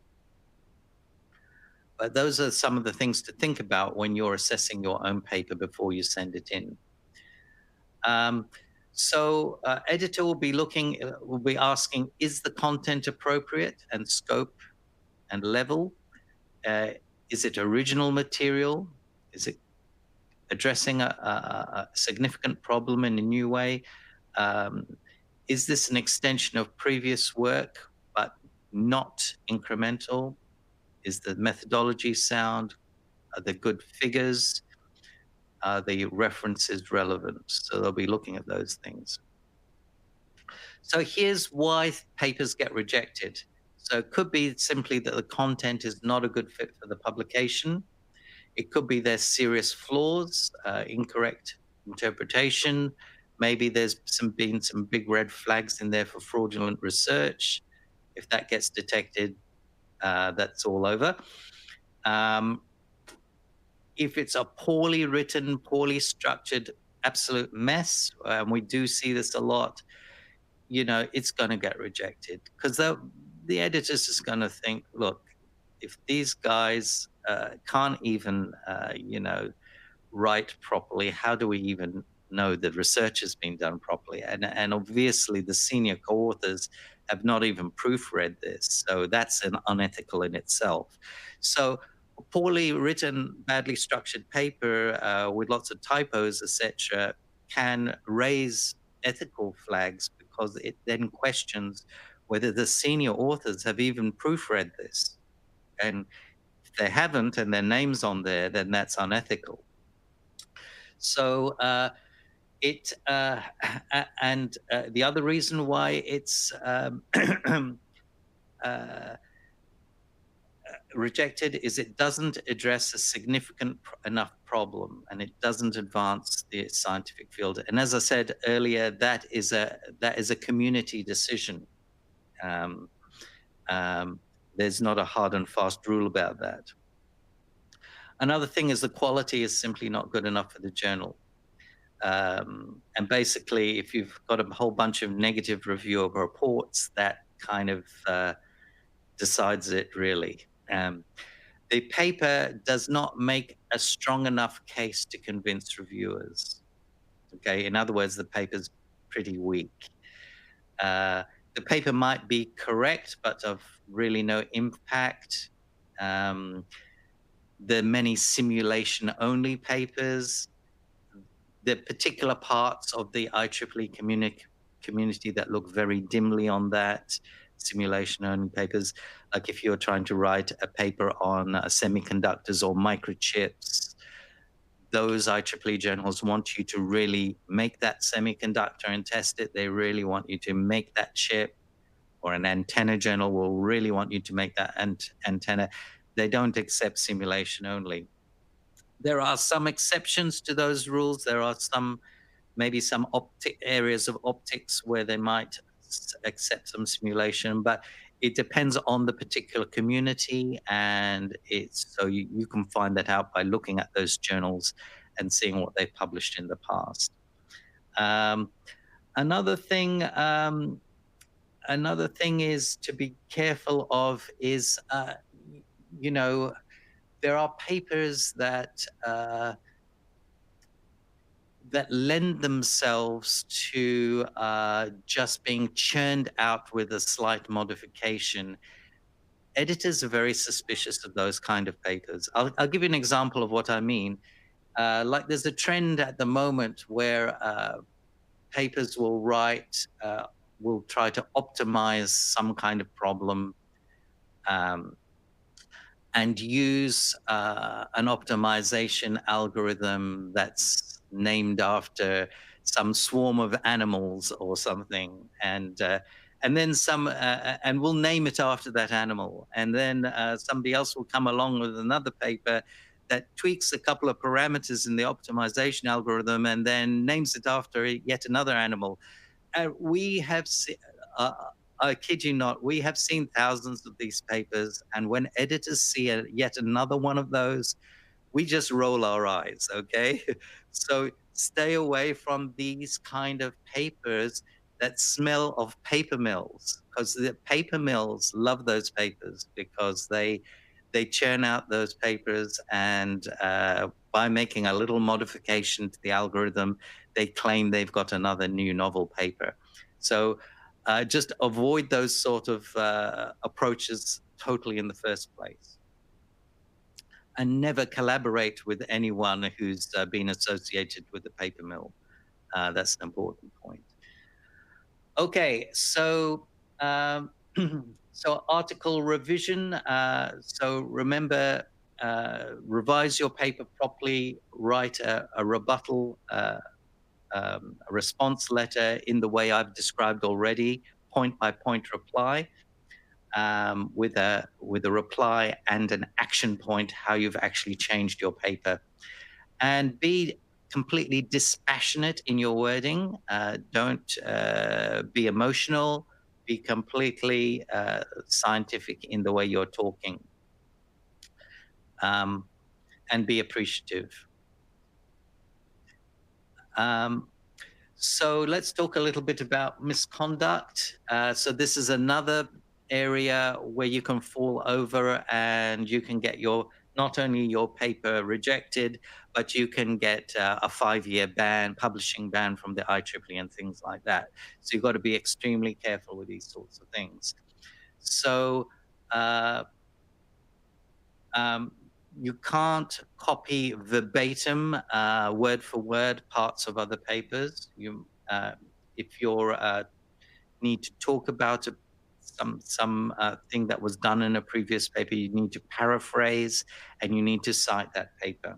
But those are some of the things to think about when you're assessing your own paper before you send it in. So editor will be asking, is the content appropriate and scope and level? Is it original material? Is it addressing a significant problem in a new way? Is this an extension of previous work, but not incremental? Is the methodology sound? Are there good figures? Are the references relevant? So they'll be looking at those things. So here's why papers get rejected. So it could be simply that the content is not a good fit for the publication. It could be there's serious flaws, incorrect interpretation. Maybe there's been some big red flags in there for fraudulent research. If that gets detected, that's all over. If it's a poorly written, poorly structured, absolute mess, and we do see this a lot, it's going to get rejected because the editor's just going to think, look, if these guys can't even, write properly, how do we even know the research has been done properly? And obviously the senior co-authors have not even proofread this. So that's an unethical in itself. So a poorly written, badly structured paper with lots of typos, etc., can raise ethical flags because it then questions whether the senior authors have even proofread this. And if they haven't and their name's on there, then that's unethical. So the other reason why it's rejected is it doesn't address a significant enough problem and it doesn't advance the scientific field. And as I said earlier, that is a community decision. There's not a hard and fast rule about that. Another thing is the quality is simply not good enough for the journal. And basically, if you've got a whole bunch of negative review of reports, that kind of decides it, really. The paper does not make a strong enough case to convince reviewers. Okay, in other words, the paper's pretty weak. The paper might be correct, but of really no impact. There are many simulation-only papers. The particular parts of the IEEE community that look very dimly on that, simulation-only papers, like if you're trying to write a paper on semiconductors or microchips, those IEEE journals want you to really make that semiconductor and test it. They really want you to make that chip, or an antenna journal will really want you to make that antenna. They don't accept simulation only. There are some exceptions to those rules. There are maybe some areas of optics where they might accept some simulation, but it depends on the particular community, and so you can find that out by looking at those journals and seeing what they published in the past. Another thing is to be careful of is, there are papers that lend themselves to just being churned out with a slight modification. Editors are very suspicious of those kind of papers. I'll give you an example of what I mean. Like there's a trend at the moment where papers will try to optimize some kind of problem and use an optimization algorithm that's named after some swarm of animals or something, and and then and we'll name it after that animal. And then somebody else will come along with another paper that tweaks a couple of parameters in the optimization algorithm and then names it after yet another animal. We have I kid you not, we have seen thousands of these papers, and when editors see yet another one of those, we just roll our eyes, okay? So stay away from these kind of papers that smell of paper mills, because the paper mills love those papers because they churn out those papers, and by making a little modification to the algorithm, they claim they've got another new novel paper. So just avoid those sort of approaches totally in the first place. And never collaborate with anyone who's been associated with the paper mill. That's an important point. Okay, so so article revision. So remember, revise your paper properly. Write a rebuttal, a response letter in the way I've described already, point by point reply. With a reply and an action point, how you've actually changed your paper, and be completely dispassionate in your wording. Don't be emotional. Be completely scientific in the way you're talking, and be appreciative. So let's talk a little bit about misconduct. So this is another area where you can fall over and you can get not only your paper rejected, but you can get a 5-year ban, publishing ban from the IEEE and things like that. So you've got to be extremely careful with these sorts of things. So you can't copy verbatim, word for word, parts of other papers. If you need to talk about some thing that was done in a previous paper, you need to paraphrase and you need to cite that paper.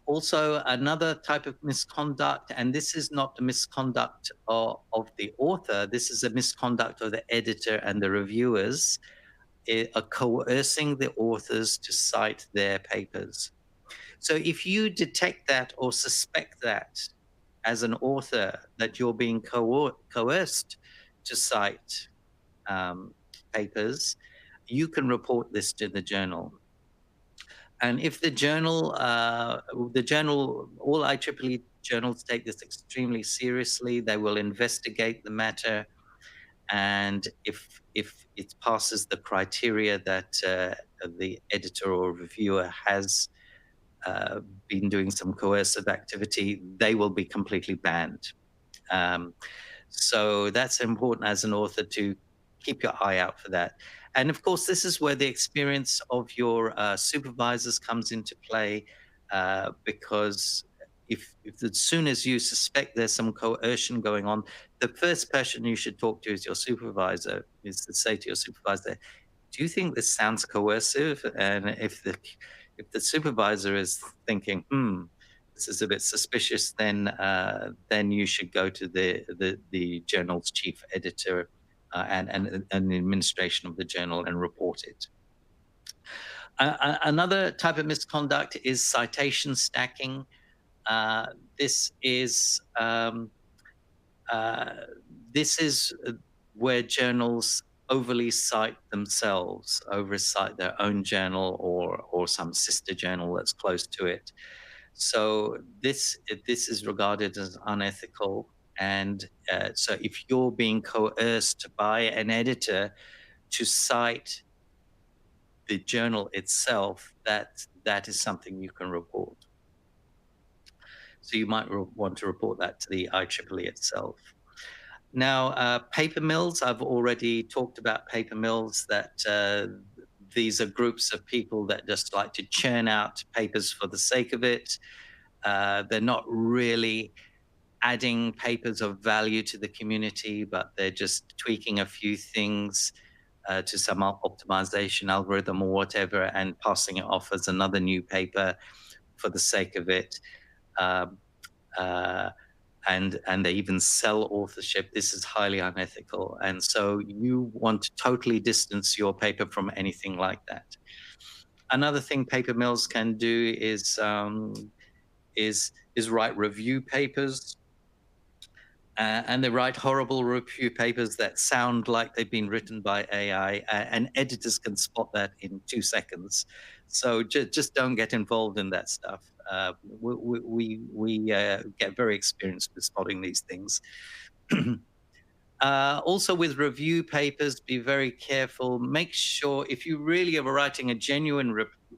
Also, another type of misconduct, and this is not the misconduct of the author, this is a misconduct of the editor and the reviewers, are coercing the authors to cite their papers. So if you detect that or suspect that as an author, that you're being coerced to cite papers, you can report this to the journal. And if the journal, all IEEE journals take this extremely seriously, they will investigate the matter. And if it passes the criteria that the editor or reviewer has been doing some coercive activity, they will be completely banned. So that's important as an author to keep your eye out for that. And of course, this is where the experience of your supervisors comes into play, because if as soon as you suspect there's some coercion going on, the first person you should talk to is your supervisor, is to say to your supervisor, do you think this sounds coercive? And if the supervisor is thinking, this is a bit suspicious, then you should go to the journal's chief editor and the administration of the journal and report it. Another type of misconduct is citation stacking. This is where journals overly cite themselves, overcite their own journal or some sister journal that's close to it. So this is regarded as unethical. And so if you're being coerced by an editor to cite the journal itself, that is something you can report. So you might want to report that to the IEEE itself. Now, paper mills, I've already talked about paper mills, that these are groups of people that just like to churn out papers for the sake of it. They're not really adding papers of value to the community, but they're just tweaking a few things to some optimization algorithm or whatever and passing it off as another new paper for the sake of it. and they even sell authorship. This is highly unethical, and so you want to totally distance your paper from anything like that. Another thing paper mills can do is write review papers, and they write horrible review papers that sound like they've been written by AI, and editors can spot that in 2 seconds. So just don't get involved in that stuff. We get very experienced with spotting these things. Also, with review papers, be very careful. Make sure, if you really are writing a genuine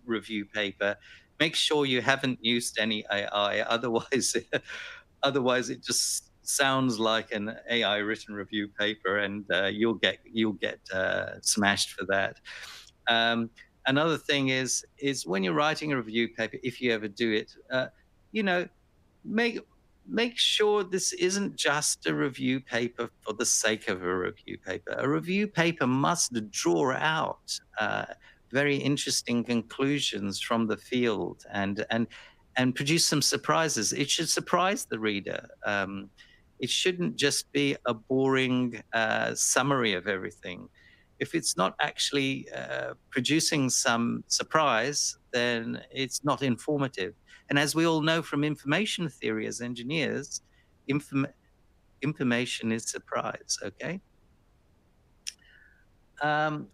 review paper, make sure you haven't used any AI. Otherwise, it just sounds like an AI written review paper, and you'll get smashed for that. Another thing is when you're writing a review paper, if you ever do it, you know, make make sure this isn't just a review paper for the sake of a review paper. A review paper must draw out very interesting conclusions from the field and produce some surprises. It should surprise the reader. It shouldn't just be a boring summary of everything. If it's not actually producing some surprise, then it's not informative. And as we all know from information theory as engineers, information is surprise, okay?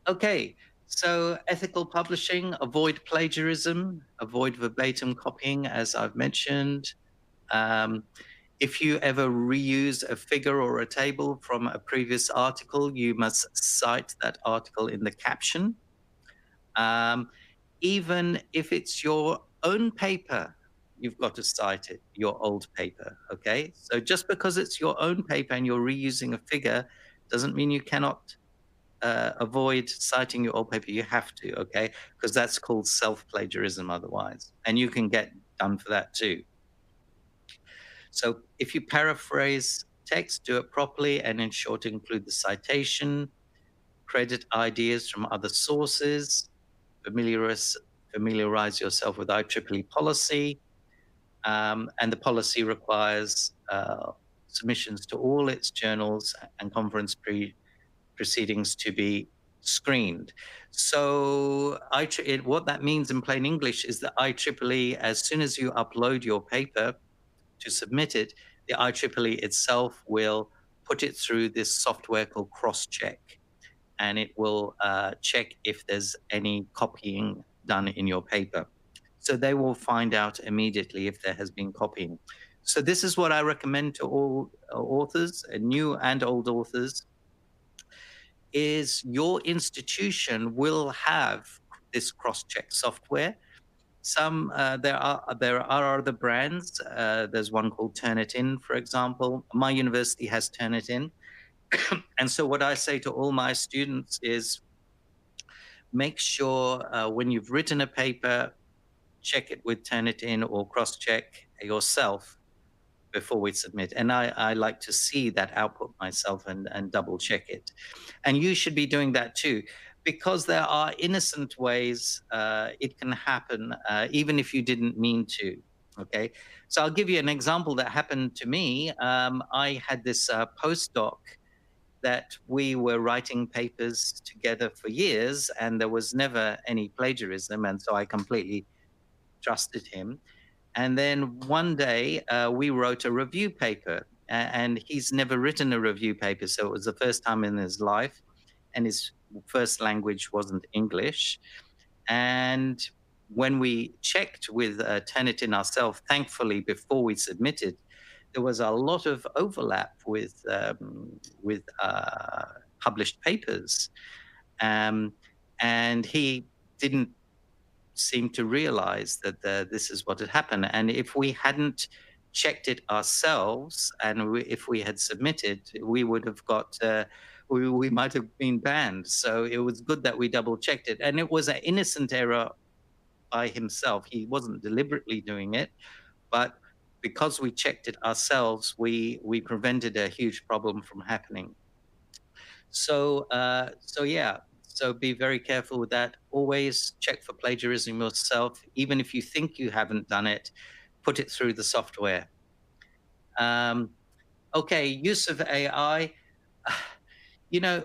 Okay, so ethical publishing, avoid plagiarism, avoid verbatim copying, as I've mentioned. If you ever reuse a figure or a table from a previous article, you must cite that article in the caption. Even if it's your own paper, you've got to cite it, your old paper, okay? So just because it's your own paper and you're reusing a figure doesn't mean you cannot avoid citing your old paper. You have to, okay? Because that's called self-plagiarism otherwise. And you can get done for that too. So if you paraphrase text, do it properly and ensure to include the citation, credit ideas from other sources, familiarize yourself with IEEE policy, and the policy requires submissions to all its journals and conference proceedings to be screened. So what that means in plain English is that IEEE, as soon as you upload your paper to submit it, the IEEE itself will put it through this software called cross-check, and it will check if there's any copying done in your paper. So they will find out immediately if there has been copying. So this is what I recommend to all authors, new and old authors, is your institution will have this cross-check software. There are other brands. There's one called Turnitin, for example. My university has Turnitin. And so what I say to all my students is make sure when you've written a paper, check it with Turnitin or cross-check yourself before we submit. And I like to see that output myself and double check it. And you should be doing that too, because there are innocent ways it can happen, even if you didn't mean to. Okay, so I'll give you an example that happened to me. I had this postdoc that we were writing papers together for years, and there was never any plagiarism, and so I completely trusted him. And then one day we wrote a review paper, and he's never written a review paper, so it was the first time in his life, and his first language wasn't English. And when we checked with Turnitin ourselves, thankfully, before we submitted, there was a lot of overlap with published papers, and he didn't seem to realize that this is what had happened. And if we hadn't checked it ourselves, and if we had submitted, we would have got we might have been banned. So it was good that we double checked it, and it was an innocent error by himself. He wasn't deliberately doing it, but because we checked it ourselves, we prevented a huge problem from happening. So yeah. So be very careful with that. Always check for plagiarism yourself. Even if you think you haven't done it, put it through the software. Okay, use of AI. You know,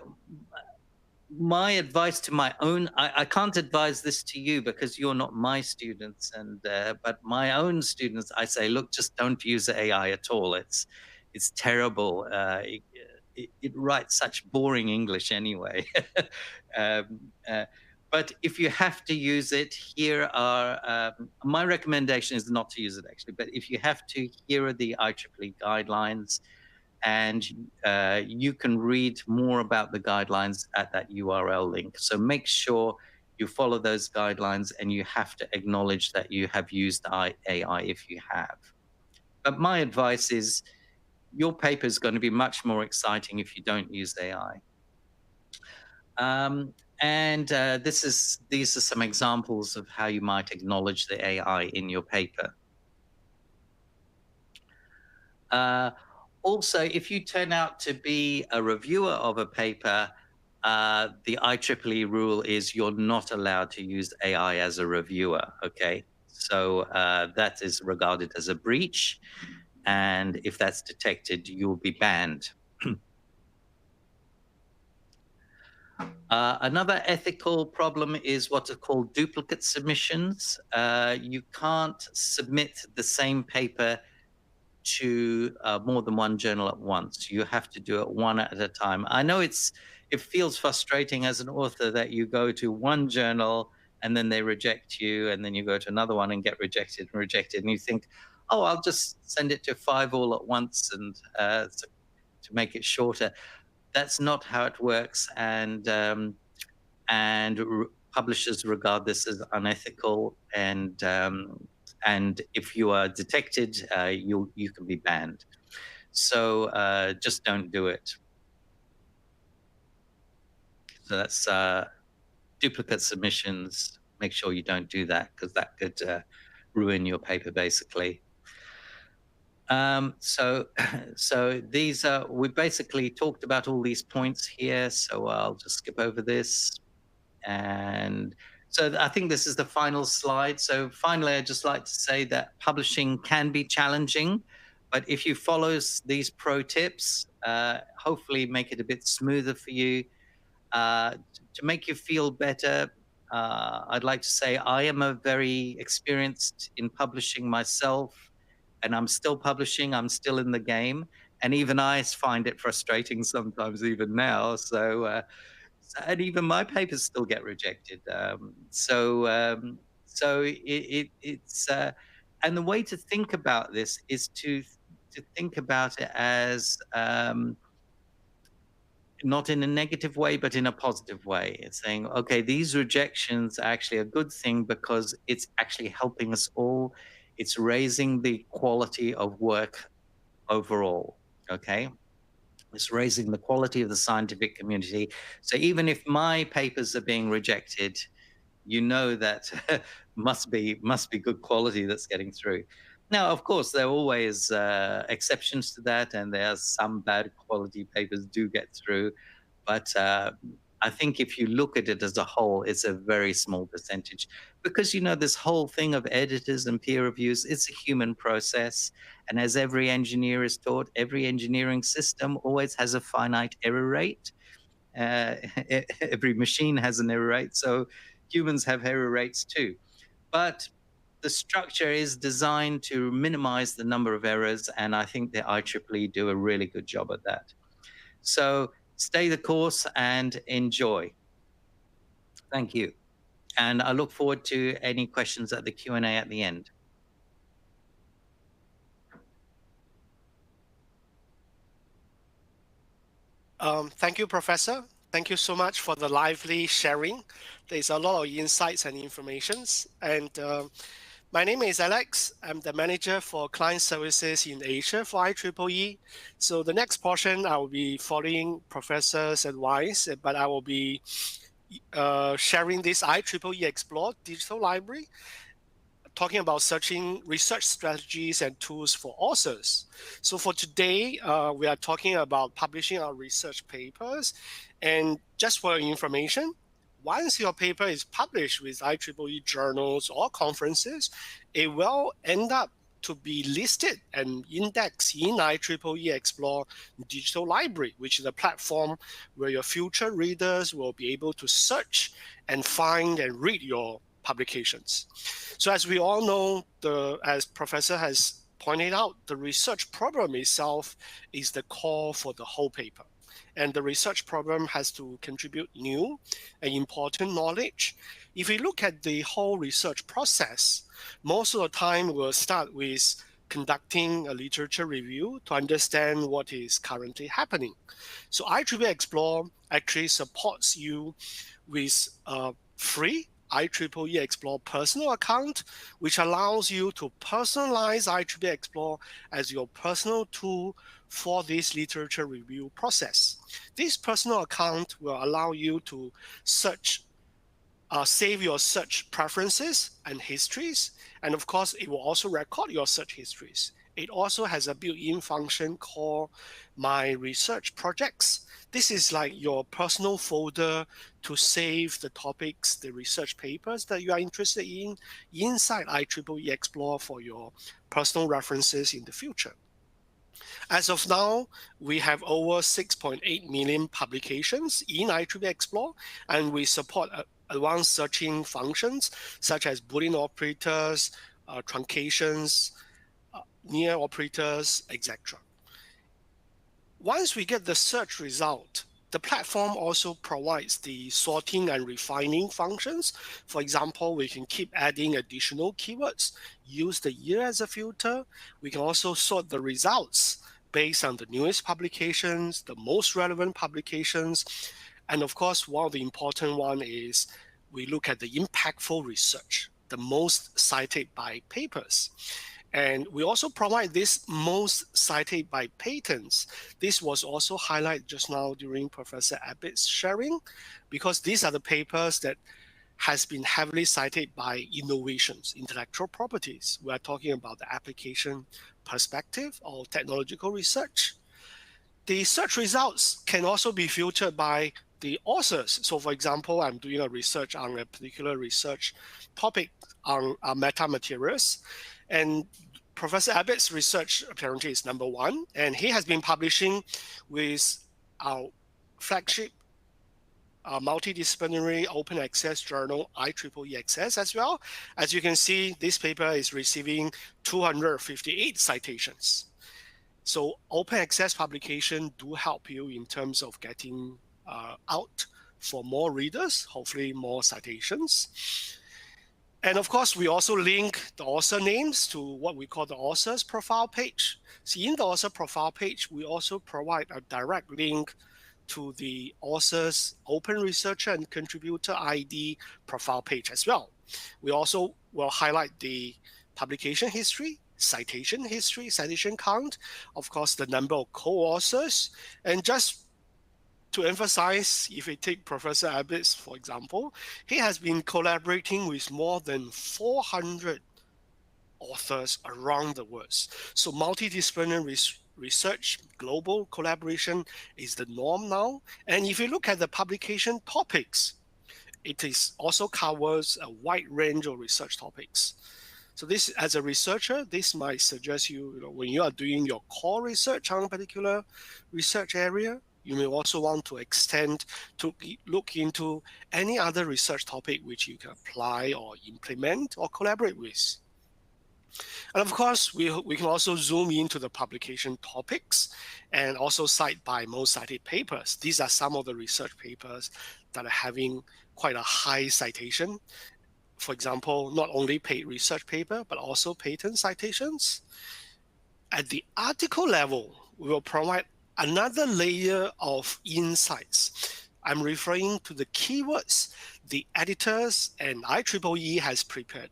my advice to my own, I can't advise this to you because you're not my students, and but my own students, I say, look, just don't use AI at all. It's terrible. It writes such boring English anyway. um, uh, but if you have to use it, here are my recommendation is not to use it actually. But if you have to, here are the IEEE guidelines, and you can read more about the guidelines at that URL link. So make sure you follow those guidelines, and you have to acknowledge that you have used AI if you have. But my advice is your paper is going to be much more exciting if you don't use AI. And these are some examples of how you might acknowledge the AI in your paper. Also, if you turn out to be a reviewer of a paper, the IEEE rule is you're not allowed to use AI as a reviewer, okay? So that is regarded as a breach, and if that's detected, you'll be banned. Another ethical problem is what are called duplicate submissions. You can't submit the same paper to more than one journal at once. You have to do it one at a time. I know it feels frustrating as an author that you go to one journal and then they reject you, and then you go to another one and get rejected and rejected, and you think, oh, I'll just send it to 5 all at once and to make it shorter. That's not how it works, and publishers regard this as unethical, and if you are detected, you can be banned. So just don't do it. So that's duplicate submissions. Make sure you don't do that, because that could ruin your paper, basically. So these are, we basically talked about all these points here. So I'll just skip over this. And so I think this is the final slide. So finally, I'd just like to say that publishing can be challenging, but if you follow these pro tips, hopefully make it a bit smoother for you. To make you feel better, I'd like to say I am a very experienced in publishing myself, and I'm still publishing. I'm still in the game, and even I find it frustrating sometimes, even now. So and even my papers still get rejected. It's and the way to think about this is to think about it as not in a negative way, but in a positive way. It's saying, okay, these rejections are actually a good thing because it's actually helping us all. It's raising the quality of work overall. Okay. It's raising the quality of the scientific community. So even if my papers are being rejected, you know that must be good quality that's getting through. Now, of course, there are always exceptions to that, and there are some bad quality papers do get through. But I think if you look at it as a whole, it's a very small percentage, because, you know, this whole thing of editors and peer reviews, it's a human process. And as every engineer is taught, every engineering system always has a finite error rate. Every machine has an error rate. So humans have error rates too. But the structure is designed to minimize the number of errors. And I think the IEEE do a really good job at that. So stay the course and enjoy. Thank you. And I look forward to any questions at the Q&A at the end. Thank you, Professor. Thank you so much for the lively sharing. There's a lot of insights and informations. And my name is Alex. I'm the manager for client services in Asia for IEEE. So the next portion, I will be following Professor's advice, but I will be sharing this IEEE Xplore Digital Library, talking about searching research strategies and tools for authors. So for today, we are talking about publishing our research papers. And just for your information, once your paper is published with IEEE journals or conferences, it will end up to be listed and indexed in IEEE Xplore Digital Library, which is a platform where your future readers will be able to search and find and read your publications. So as we all know, as Professor has pointed out, the research problem itself is the core for the whole paper. And the research problem has to contribute new and important knowledge. If we look at the whole research process, most of the time we'll start with conducting a literature review to understand what is currently happening. So IEEE Xplore actually supports you with a free IEEE Xplore personal account, which allows you to personalize IEEE Xplore as your personal tool for this literature review process. This personal account will allow you to save your search preferences and histories, and of course, it will also record your search histories. It also has a built-in function called My Research Projects. This is like your personal folder to save the topics, the research papers that you are interested in inside IEEE Xplore for your personal references in the future. As of now, we have over 6.8 million publications in IEEE Xplore, and we support advanced searching functions such as Boolean operators, truncations, near operators, etc. Once we get the search result, the platform also provides the sorting and refining functions. For example, we can keep adding additional keywords, use the year as a filter. We can also sort the results based on the newest publications, the most relevant publications. And of course, one of the important one is we look at the impactful research, the most cited by papers. And we also provide this most cited by patents. This was also highlighted just now during Professor Abbott's sharing, because these are the papers that has been heavily cited by innovations, intellectual properties. We are talking about the application perspective or technological research. The search results can also be filtered by the authors. So for example, I'm doing a research on a particular research topic on metamaterials, and Professor Abbott's research apparently is number one, and he has been publishing with our flagship multidisciplinary open access journal IEEE Access as well. As you can see, this paper is receiving 258 citations. So open access publication do help you in terms of getting out for more readers, hopefully more citations. And of course, we also link the author names to what we call the author's profile page. So in the author profile page, we also provide a direct link to the author's open researcher and contributor ID profile page as well. We also will highlight the publication history, citation history, citation count, of course, the number of co-authors. And just to emphasize, if we take Professor Abbott, for example, he has been collaborating with more than 400 authors around the world. So multidisciplinary research, global collaboration is the norm now. And if you look at the publication topics, it is also covers a wide range of research topics. So this, as a researcher, this might suggest you, when you are doing your core research on a particular research area, you may also want to extend to look into any other research topic which you can apply or implement or collaborate with. And of course, we can also zoom into the publication topics and also cite by most cited papers. These are some of the research papers that are having quite a high citation. For example, not only paid research paper, but also patent citations. At the article level, we will provide another layer of insights. I'm referring to the keywords the editors and IEEE has prepared.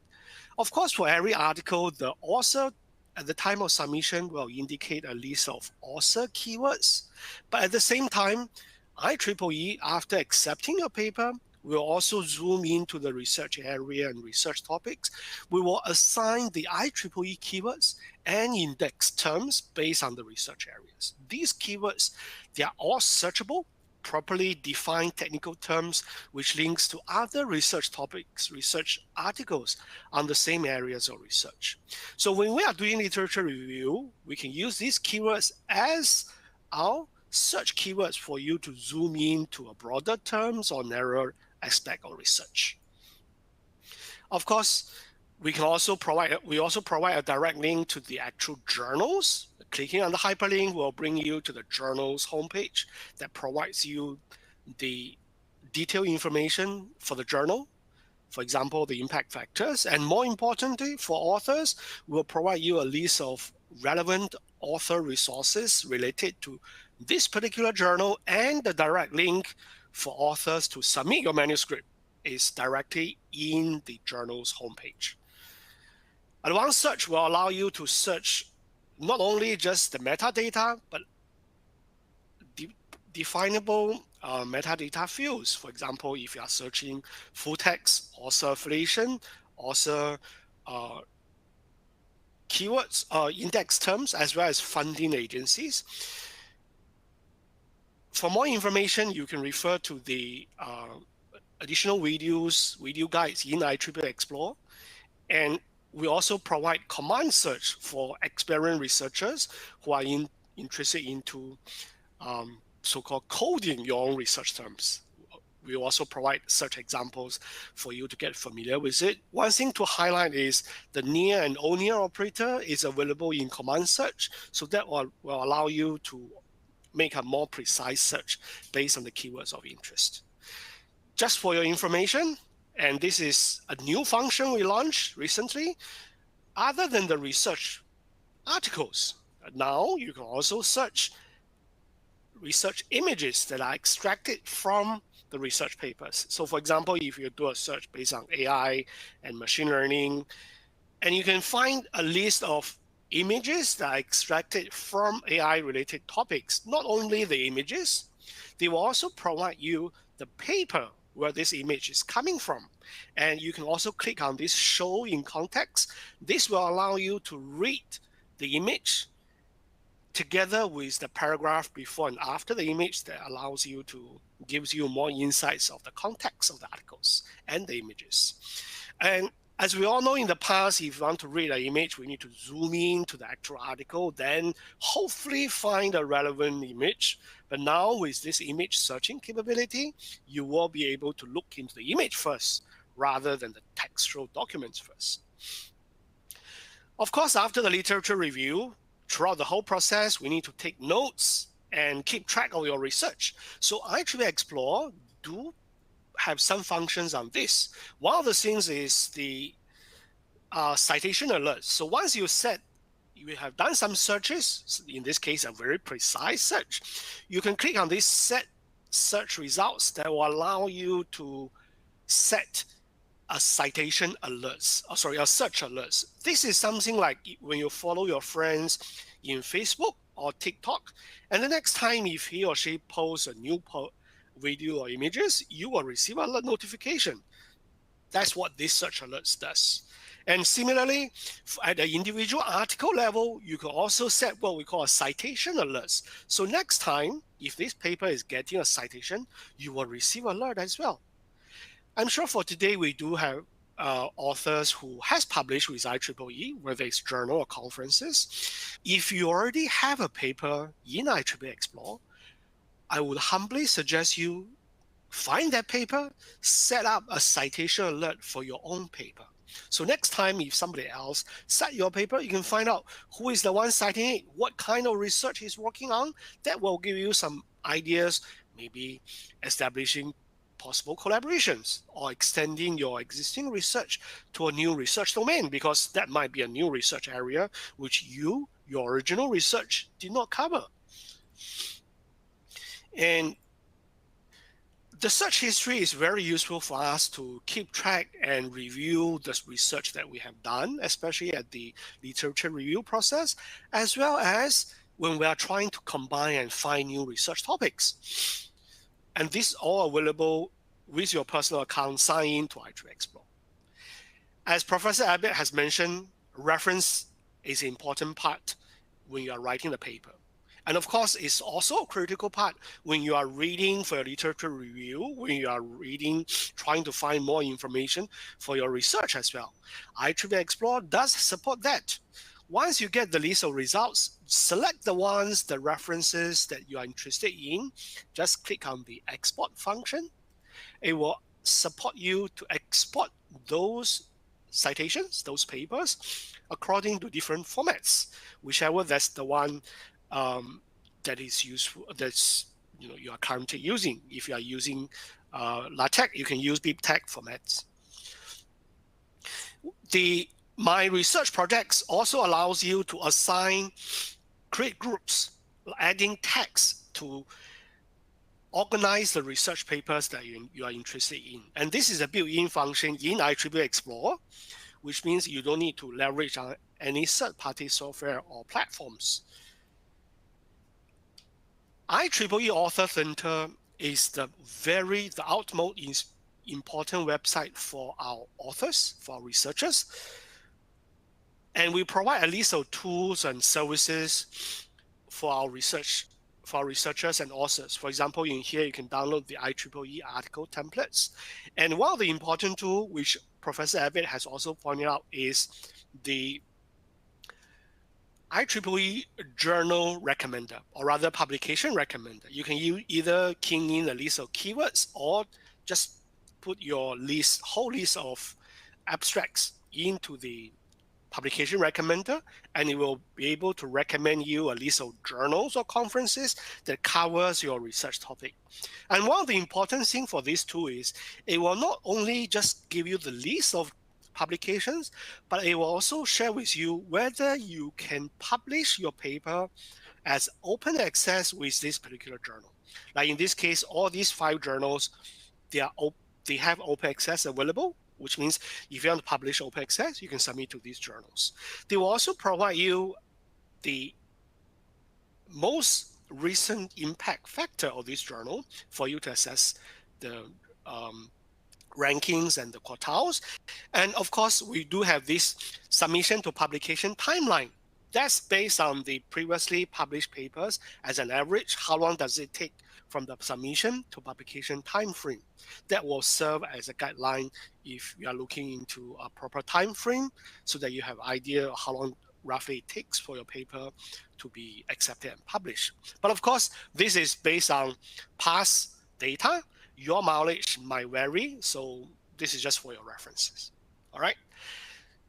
Of course, for every article, the author at the time of submission will indicate a list of author keywords. But at the same time, IEEE, after accepting your paper, will also zoom into the research area and research topics. We will assign the IEEE keywords and index terms based on the research areas. These keywords, they are all searchable properly defined technical terms which links to other research topics, research articles on the same areas of research. So when we are doing literature review, we can use these keywords as our search keywords for you to zoom in to a broader terms or narrower aspect of research. Of course, we also provide a direct link to the actual journals. Clicking on the hyperlink will bring you to the journal's homepage that provides you the detailed information for the journal. For example, the impact factors. And more importantly, for authors, we'll provide you a list of relevant author resources related to this particular journal, and the direct link for authors to submit your manuscript is directly in the journal's homepage. Advanced search will allow you to search not only just the metadata, but definable metadata fields. For example, if you are searching full text, author affiliation, author keywords, index terms, as well as funding agencies. For more information, you can refer to the additional video guides in IEEE Xplore. And we also provide command search for experienced researchers who are interested into so-called coding your own research terms. We also provide search examples for you to get familiar with it. One thing to highlight is the near and near operator is available in command search, so that will allow you to make a more precise search based on the keywords of interest. Just for your information, and this is a new function we launched recently, other than the research articles, now you can also search research images that are extracted from the research papers. So for example, if you do a search based on AI and machine learning, and you can find a list of images that are extracted from AI-related topics, not only the images, they will also provide you the paper where this image is coming from. And you can also click on this show in context. This will allow you to read the image together with the paragraph before and after the image that gives you more insights of the context of the articles and the images. And as we all know, in the past, if you want to read an image, we need to zoom in to the actual article, then hopefully find a relevant image. But now with this image searching capability, you will be able to look into the image first rather than the textual documents first. Of course, after the literature review, throughout the whole process, we need to take notes and keep track of your research. So IEEE Xplore do have some functions on this. One of the things is the citation alerts. So once you have done some searches, in this case, a very precise search, you can click on this set search results that will allow you to set a citation alerts, a search alerts. This is something like when you follow your friends in Facebook or TikTok, and the next time if he or she posts a new video or images, you will receive a notification. That's what this search alerts does. And similarly, at the individual article level, you can also set what we call a citation alerts. So next time, if this paper is getting a citation, you will receive alert as well. I'm sure for today, we do have authors who has published with IEEE, whether it's journal or conferences. If you already have a paper in IEEE Xplore, I would humbly suggest you find that paper, set up a citation alert for your own paper. So next time, if somebody else cite your paper, you can find out who is the one citing it, what kind of research he's working on. That will give you some ideas, maybe establishing possible collaborations or extending your existing research to a new research domain, because that might be a new research area which your original research did not cover. And the search history is very useful for us to keep track and review the research that we have done, especially at the literature review process, as well as when we are trying to combine and find new research topics. And this is all available with your personal account sign in to IEEE Xplore. As Professor Abbott has mentioned, reference is an important part when you are writing the paper. And of course, it's also a critical part when you are reading for your literature review, when you are reading, trying to find more information for your research as well. IEEE Xplore does support that. Once you get the list of results, select the references that you are interested in. Just click on the export function. It will support you to export those citations, those papers, according to different formats, whichever that's the one that is useful, that's you are currently using. If you are using LaTeX, you can use BibTeX formats. My research projects also allows you to create groups, adding text to organize the research papers that you are interested in. And this is a built-in function in IEEE Xplore, which means you don't need to leverage on any third-party software or platforms. IEEE Author Center is the utmost important website for our authors, for our researchers. And we provide a list of tools and services for our researchers and authors. For example, in here, you can download the IEEE article templates. And one of the important tools, which Professor Abbott has also pointed out, is the IEEE Journal Recommender, or rather Publication Recommender. You can either key in a list of keywords or just put your whole list of abstracts into the Publication Recommender, and it will be able to recommend you a list of journals or conferences that covers your research topic. And one of the important things for this tool is it will not only just give you the list of publications, but it will also share with you whether you can publish your paper as open access with this particular journal. Like in this case, all these 5 journals, they have open access available, which means if you want to publish open access, you can submit to these journals. They will also provide you the most recent impact factor of this journal for you to assess the rankings and the quartiles. And of course, we do have this submission to publication timeline. That's based on the previously published papers as an average. How long does it take from the submission to publication time frame? That will serve as a guideline if you are looking into a proper time frame, so that you have an idea of how long roughly it takes for your paper to be accepted and published. But of course, this is based on past data. Your mileage might vary, so this is just for your references. All right.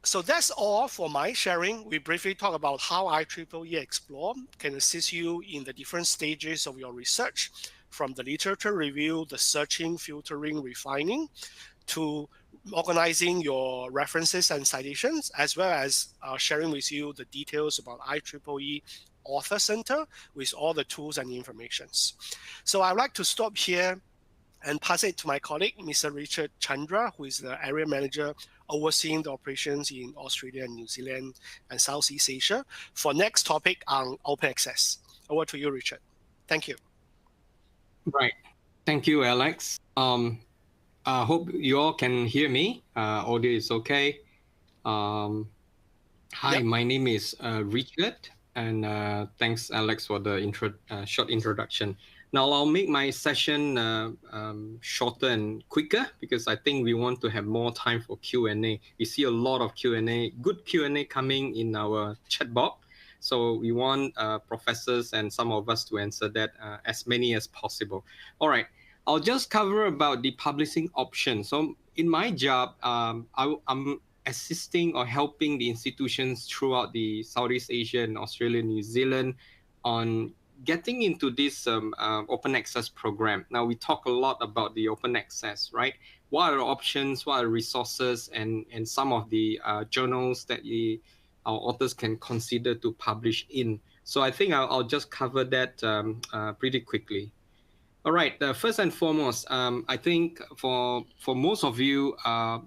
So that's all for my sharing. We briefly talk about how IEEE Xplore can assist you in the different stages of your research, from the literature review, the searching, filtering, refining, to organizing your references and citations, as well as sharing with you the details about IEEE Author Center with all the tools and informations. So I'd like to stop here and pass it to my colleague, Mr. Richard Chandra, who is the area manager overseeing the operations in Australia and New Zealand and Southeast Asia, for next topic on open access. Over to you, Richard. Thank you. Right. Thank you, Alex. I hope you all can hear me. Audio is okay. Hi, yep. My name is Richard, and thanks, Alex, for the short introduction. Now, I'll make my session shorter and quicker, because I think we want to have more time for Q&A. We see a lot of Q&A, good Q&A coming in our chat box. So we want professors and some of us to answer that as many as possible. All right. I'll just cover about the publishing option. So in my job, I'm assisting or helping the institutions throughout the Southeast Asia and Australia, New Zealand on getting into this open access program. Now, we talk a lot about the open access, right? What are the options, what are the resources, and some of the journals that our authors can consider to publish in. So I think I'll just cover that pretty quickly. All right, first and foremost, I think for most of you,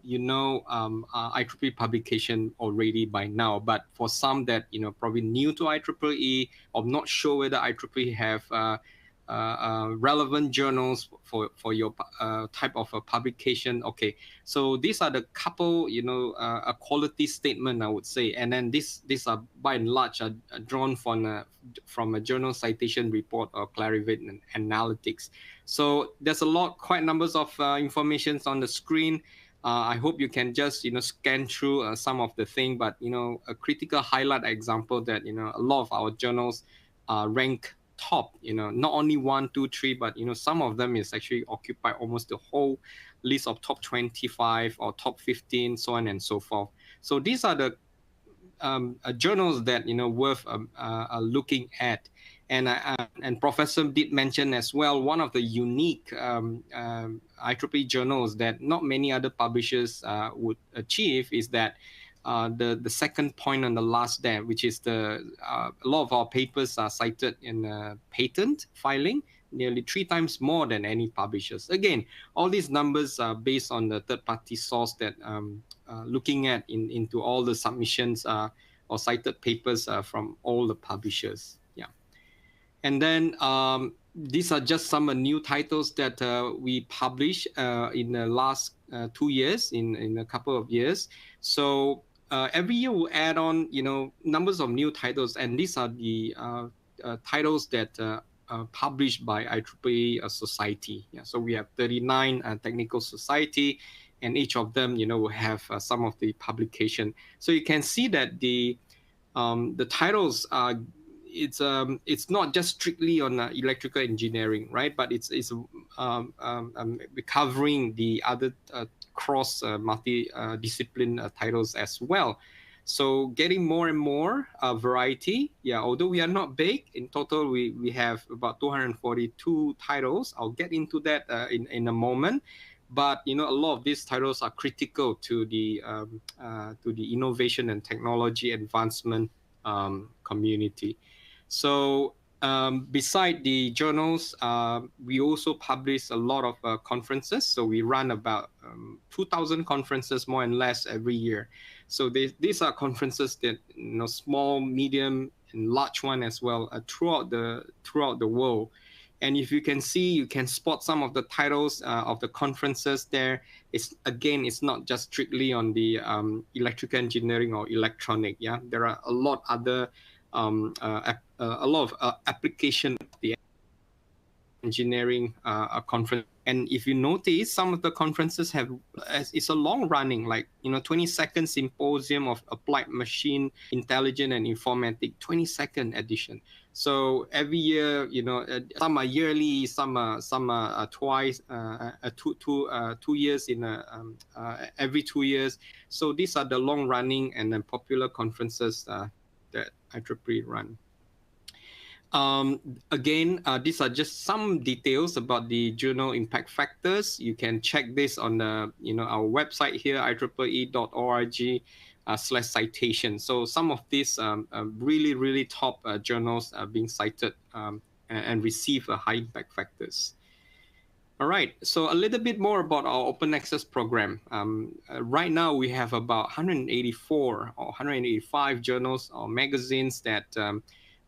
you know IEEE publication already by now, but for some that, probably new to IEEE or not sure whether IEEE have relevant journals for your type of a publication. Okay, so these are the couple, a quality statement, I would say, and then these are by and large are drawn from a journal citation report or Clarivate analytics. So there's quite numbers of informations on the screen. I hope you can just scan through some of the thing, but a critical highlight example that a lot of our journals rank top, not only 1, 2, 3, but some of them is actually occupy almost the whole list of top 25 or top 15, so on and so forth. So these are the journals that worth looking at. And Professor did mention as well, one of the unique IEEE journals that not many other publishers would achieve is that the second point on the last there, which is a lot of our papers are cited in patent filing, nearly 3 times more than any publishers. Again, all these numbers are based on the third-party source that looking at into all the submissions or cited papers from all the publishers. Yeah, and then these are just some new titles that we published in the last 2 years, in a couple of years. So every year we'll add on, numbers of new titles, and these are the titles that published by IEEE Society. Yeah, so we have 39 technical society, and each of them, will have some of the publication. So you can see that the titles are. It's not just strictly on electrical engineering, right? But it's covering the other cross multi-discipline titles as well. So getting more and more variety. Yeah, although we are not big, in total we have about 242 titles. I'll get into that in a moment. But a lot of these titles are critical to the innovation and technology advancement community. So beside the journals, we also publish a lot of conferences. So we run about 2,000 conferences more and less every year. So these are conferences that small, medium, and large one as well throughout the world. And if you can see, you can spot some of the titles of the conferences there. It's not just strictly on the electrical engineering or electronic. Yeah, there are a lot other a lot of application of the engineering conference. And if you notice, some of the conferences it's a long running, like 22nd Symposium of Applied Machine Intelligence and Informatics, 22nd edition. So every year, some are yearly, some are twice, 2 years in every 2 years. So these are the long running and then popular conferences that IEEE run. Again, these are just some details about the journal impact factors. You can check this on the our website here, IEEE.org/citation. So some of these really top journals are being cited and receive high impact factors. All right, so a little bit more about our open access program. Right now we have about 184 or 185 journals or magazines that are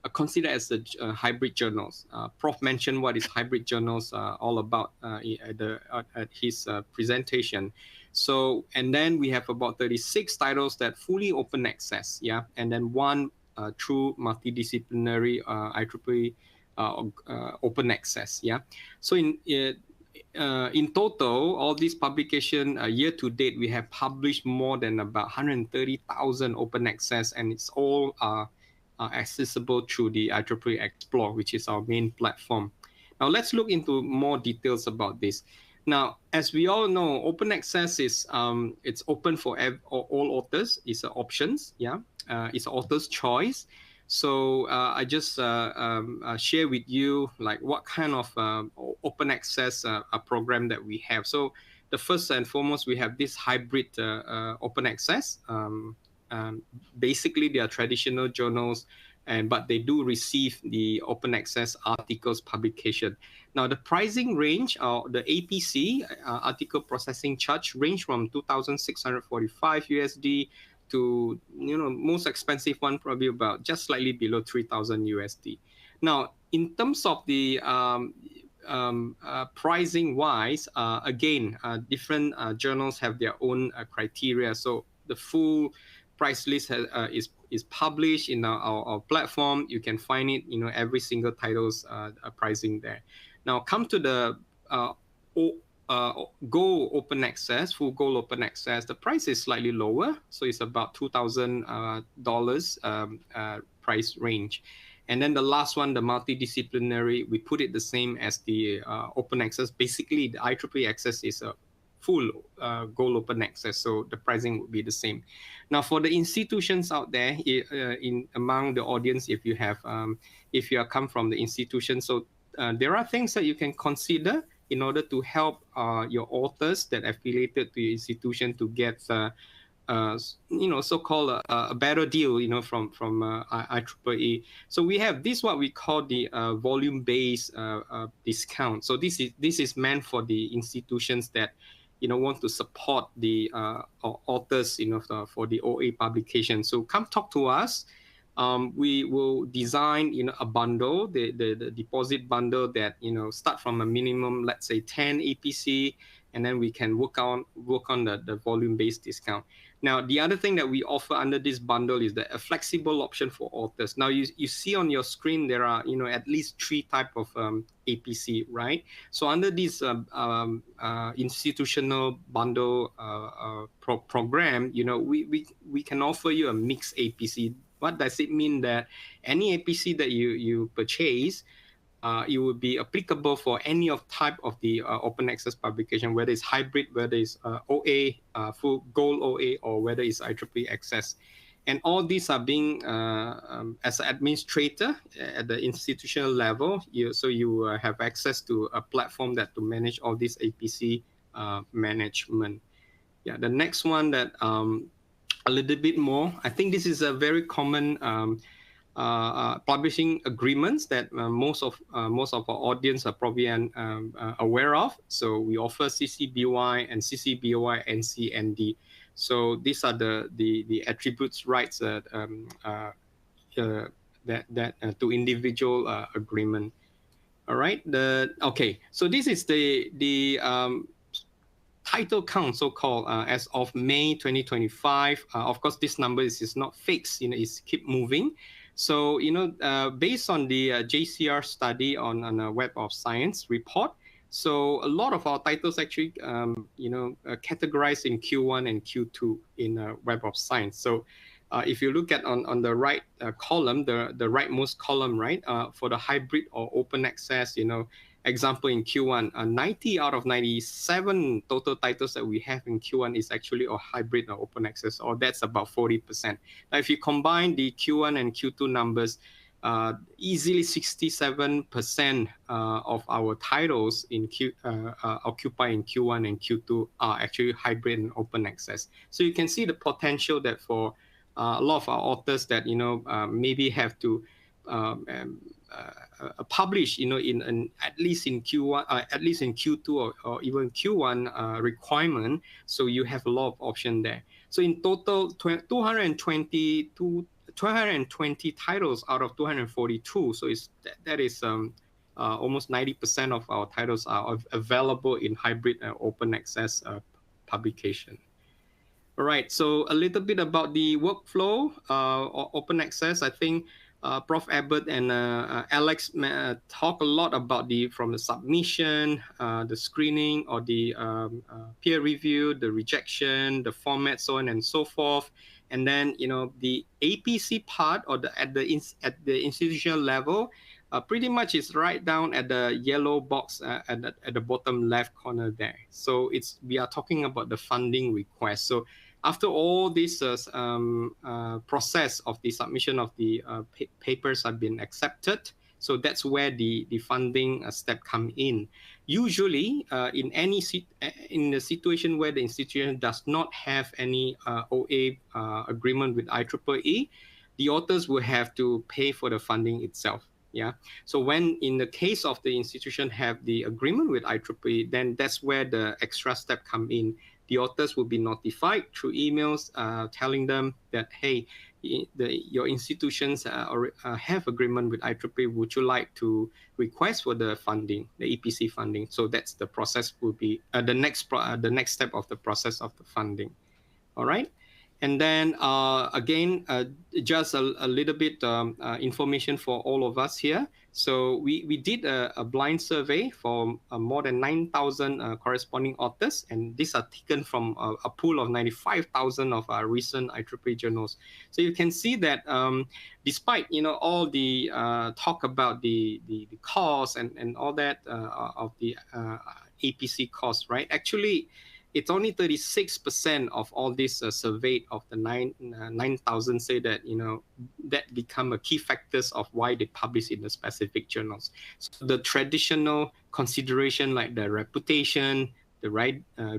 considered as the hybrid journals. Prof mentioned what is hybrid journals all about at his presentation. So, and then we have about 36 titles that fully open access, yeah, and then one true multidisciplinary IEEE open access, yeah. So in total, all these publication year to date, we have published more than about 130,000 open access, and it's all accessible through the IEEE Xplore, which is our main platform. Now let's look into more details about this. Now, as we all know, open access is it's open for all authors. It's options, yeah. It's author's choice. So I just share with you like what kind of open access program that we have. So the first and foremost, we have this hybrid open access. Basically, they are traditional journals, but they do receive the open access articles publication. Now, the pricing range, the APC, article processing charge, range from 2,645 USD to most expensive one probably about just slightly below 3,000 USD. Now, in terms of the pricing wise, again, different journals have their own criteria. So the full price list is published in our platform. You can find it, every single title's pricing there. Now come to the Go Open Access, full Go Open Access. The price is slightly lower, so it's about $2,000 price range. And then the last one, the multidisciplinary, we put it the same as the open access. Basically, the IEEE access is a full Gold Open Access, so the pricing would be the same. Now, for the institutions out there, among the audience, if you come from the institution, so there are things that you can consider in order to help your authors that are affiliated to your institution to get so-called a better deal, from IEEE. So we have this, what we call the volume-based discount. So this is meant for the institutions that want to support the authors, for the OA publication. So come talk to us. We will design, a bundle, the deposit bundle that start from a minimum, let's say 10 APC, and then we can work on the volume-based discount. Now, the other thing that we offer under this bundle is a flexible option for authors. Now, you see on your screen there are at least 3 type of APC, right? So under this institutional bundle program, we can offer you a mixed APC. What does it mean? That any APC that you purchase, it will be applicable for any type of the open access publication, whether it's hybrid, whether it's OA, full Gold OA, or whether it's IEEE access. And all these are being, as an administrator at the institutional level, you have access to a platform to manage all this APC management. Yeah, the next one that a little bit more, I think this is a very common publishing agreements that most of our audience are probably aware of. So we offer CC-BY and CC-BY NC-ND. So these are the attributes rights that to individual agreement. All right. Okay. So this is the title count, so-called, as of May 2025. Of course, this number is not fixed. It's keep moving. So, based on the JCR study on a Web of Science report, so a lot of our titles actually, categorized in Q1 and Q2 in Web of Science. So, if you look at on the right column, the rightmost column, right, for the hybrid or open access, example in Q1, 90 out of 97 total titles that we have in Q1 is actually a hybrid or open access, or that's about 40%. Now, if you combine the Q1 and Q2 numbers, easily 67% of our titles occupy in Q1 and Q2 are actually hybrid and open access. So you can see the potential that for a lot of our authors that maybe have to publish, in at least in Q1, at least in Q2 or even Q1 requirement. So you have a lot of option there. So in total, 220 titles out of 242. So that is almost 90% of our titles are available in hybrid and open access publication. All right. So a little bit about the workflow or open access. I think Prof. Abbott and Alex talk a lot about from the submission, the screening, or the peer review, the rejection, the format, so on and so forth. And then the APC part, or at the institutional level, pretty much is right down at the yellow box at the bottom left corner there. So we are talking about the funding request. So after all this process of the submission of the papers have been accepted, so that's where the funding step come in. Usually, in the situation where the institution does not have any OA agreement with IEEE, the authors will have to pay for the funding itself. Yeah. So when in the case of the institution have the agreement with IEEE, then that's where the extra step come in. the authors will be notified through emails telling them that, hey, your institutions have agreement with IEEE. Would you like to request for the funding, the EPC funding? So that's the process will be the next step of the process of the funding. All right. And then again, just a little bit information for all of us here. So we did a blind survey for more than 9,000 corresponding authors, and these are taken from a pool of 95,000 of recent IEEE journals. So you can see that despite all the talk about the cost and all that of the APC cost, right? Actually, it's only 36% of all this surveyed of the 9,000 say that that become a key factors of why they publish in the specific journals. So the traditional consideration like the reputation, the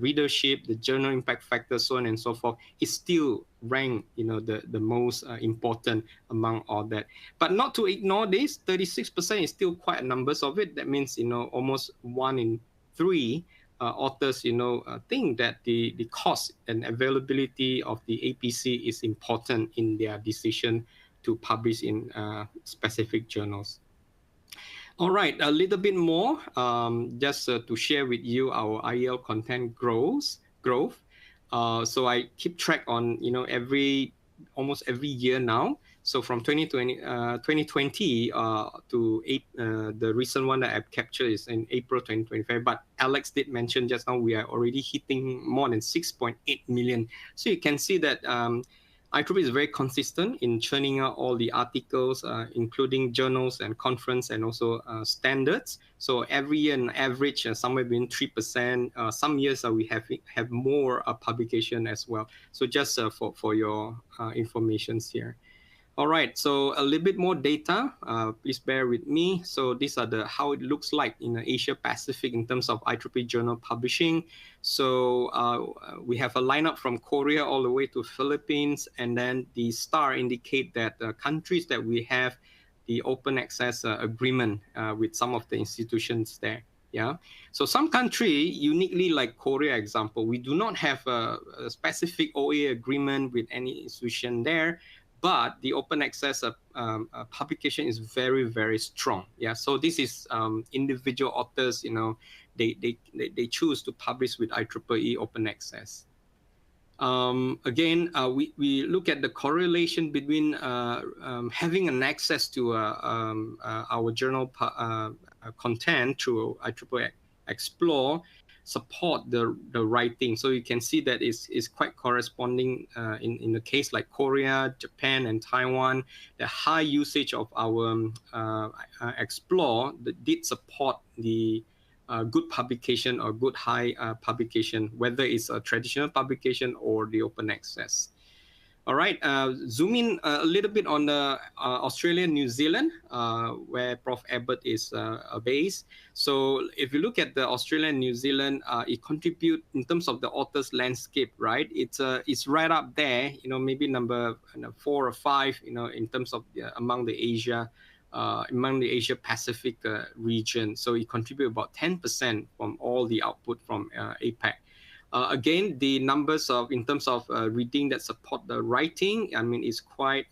readership, the journal impact factor, so on and so forth, is still ranked the most important among all that. But not to ignore this, 36% is still quite a numbers of it. That means almost 1 in 3 authors, think that the cost and availability of the APC is important in their decision to publish in specific journals. All right, a little bit more, just to share with you our IEL content growth. So I keep track on, almost every year now. So from 2020 to the recent one that I've captured is in April 2025. But Alex did mention just now we are already hitting more than 6.8 million. So you can see that IEEE is very consistent in churning out all the articles, including journals and conference and also standards. So every year, on average, somewhere between 3%. Some years we have more publication as well. So just for your informations here. All right, so a little bit more data. Please bear with me. So these are how it looks like in Asia Pacific in terms of IEEE journal publishing. So we have a lineup from Korea all the way to Philippines, and then the star indicate that countries that we have the open access agreement with some of the institutions there. Yeah. So some country, uniquely like Korea, example, we do not have a specific OA agreement with any institution there. But the open access publication is very, very strong. Yeah, so this is individual authors. They choose to publish with IEEE open access. Again, we look at the correlation between having an access to our journal content through IEEE Xplore support the writing. So you can see that is quite corresponding in the case like Korea, Japan, and Taiwan. The high usage of our Xplore did support the good publication or good high publication, whether it's a traditional publication or the open access. All right, zoom in a little bit on the Australia, New Zealand, where Prof. Abbott is based. So if you look at the Australia and New Zealand, it contribute in terms of the author's landscape, right? It's right up there, maybe number 4 or 5, in terms of among the Asia Pacific region. So it contribute about 10% from all the output from APAC. Again, the numbers in terms of reading that support the writing, I mean, is quite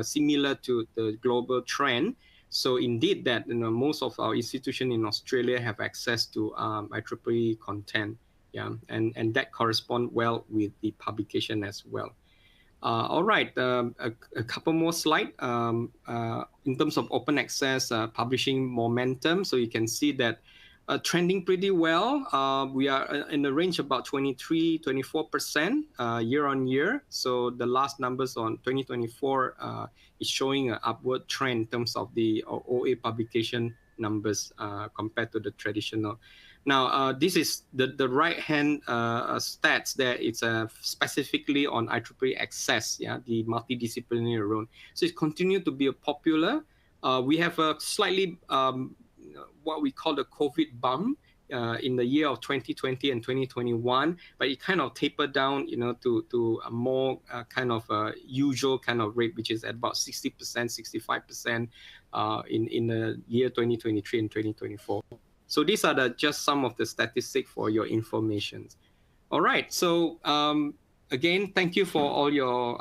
similar to the global trend. So indeed, that most of our institutions in Australia have access to IEEE content, yeah, and that correspond well with the publication as well. All right, a couple more slides in terms of open access publishing momentum. So you can see that. Trending pretty well. We are in the range about 23-24% year on year. So the last numbers on 2024 is showing an upward trend in terms of the OA publication numbers compared to the traditional. Now, this is the right-hand stats there. It's specifically on IEEE Access, yeah, the multidisciplinary role. So it's continued to be a popular. We have a slightly what we call the COVID bump in the year of 2020 and 2021, but it kind of tapered down, to a more kind of usual kind of rate, which is at about 60%, 65% in the year 2023 and 2024. So these are just some of the statistics for your information. All right. So again, thank you for all your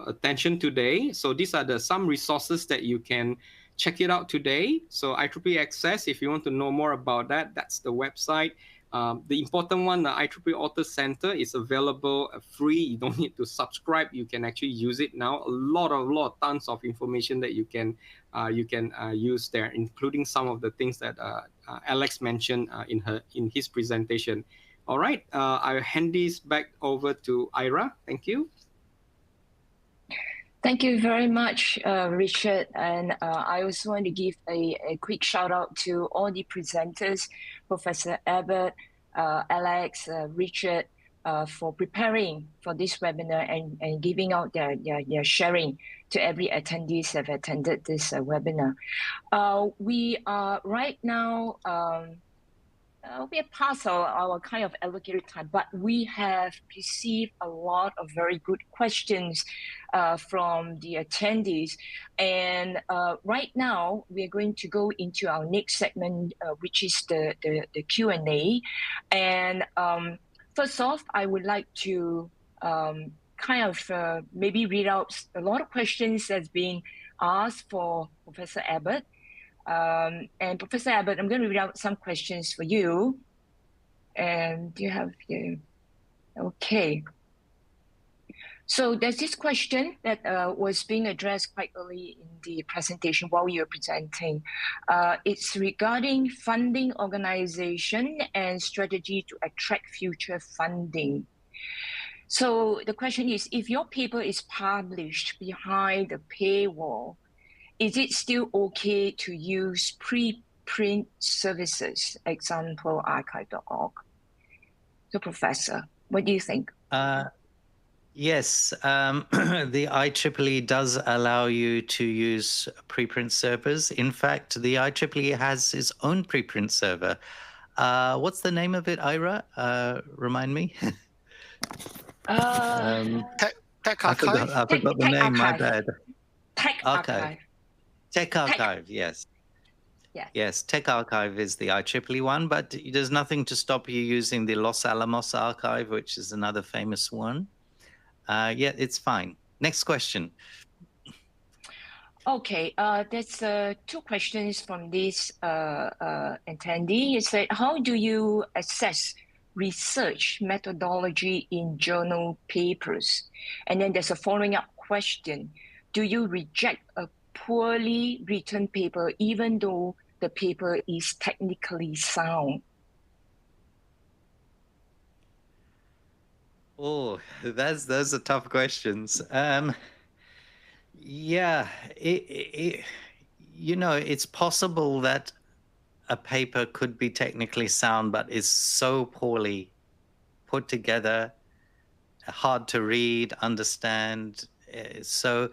attention today. So these are some resources that you can check it out today. So IEEE Access, if you want to know more about that, that's the website. The important one, the IEEE Author Center, is available free. You don't need to subscribe. You can actually use it now. Tons of information that you can use there, including some of the things that Alex mentioned in his presentation. All right, I'll hand this back over to Ira. Thank you. Thank you very much, Richard. And I also want to give a quick shout out to all the presenters, Professor Abbott, Alex, Richard, for preparing for this webinar and giving out their sharing to every attendees that have attended this webinar. We are right now, we are past our kind of allocated time, but we have received a lot of very good questions from the attendees. And right now, we are going to go into our next segment, which is the Q&A. And first off, I would like to maybe read out a lot of questions that's been asked for Professor Abbott. And Professor Abbott, I'm going to read out some questions for you. And do you have your, okay. So there's this question that was being addressed quite early in the presentation while you were presenting. It's regarding funding organization and strategy to attract future funding. So the question is, if your paper is published behind the paywall, is it still okay to use preprint services, example, archive.org? So, Professor, what do you think? Yes, the IEEE does allow you to use preprint servers. In fact, the IEEE has its own preprint server. What's the name of it, Ira? Remind me. Tech Archive. I forgot the name, my bad. Tech Archive. Tech Archive, yes. Yeah. Yes, Tech Archive is the IEEE one, but there's nothing to stop you using the Los Alamos Archive, which is another famous one. Yeah, it's fine. Next question. Okay, there's two questions from this attendee. It said, how do you assess research methodology in journal papers? And then there's a following up question. Do you reject a poorly written paper even though the paper is technically sound? Oh, those are tough questions. Yeah, it's possible that a paper could be technically sound, but is so poorly put together, hard to read, understand. So,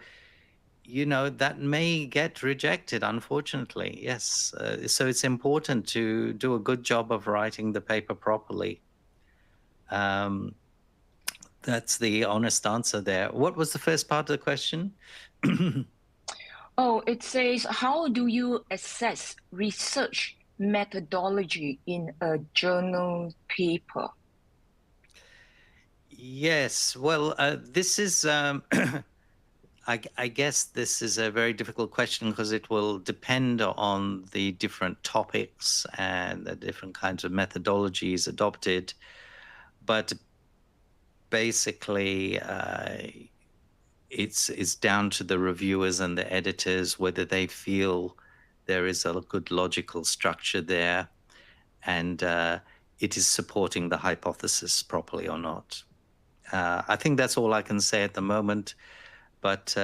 that may get rejected, unfortunately. Yes. So it's important to do a good job of writing the paper properly. That's the honest answer there. What was the first part of the question? Oh, it says, how do you assess research methodology in a journal paper? Yes, well, this is, I guess this is a very difficult question because it will depend on the different topics and the different kinds of methodologies adopted. But basically, it's down to the reviewers and the editors whether they feel there is a good logical structure there and it is supporting the hypothesis properly or not. I think that's all I can say at the moment, but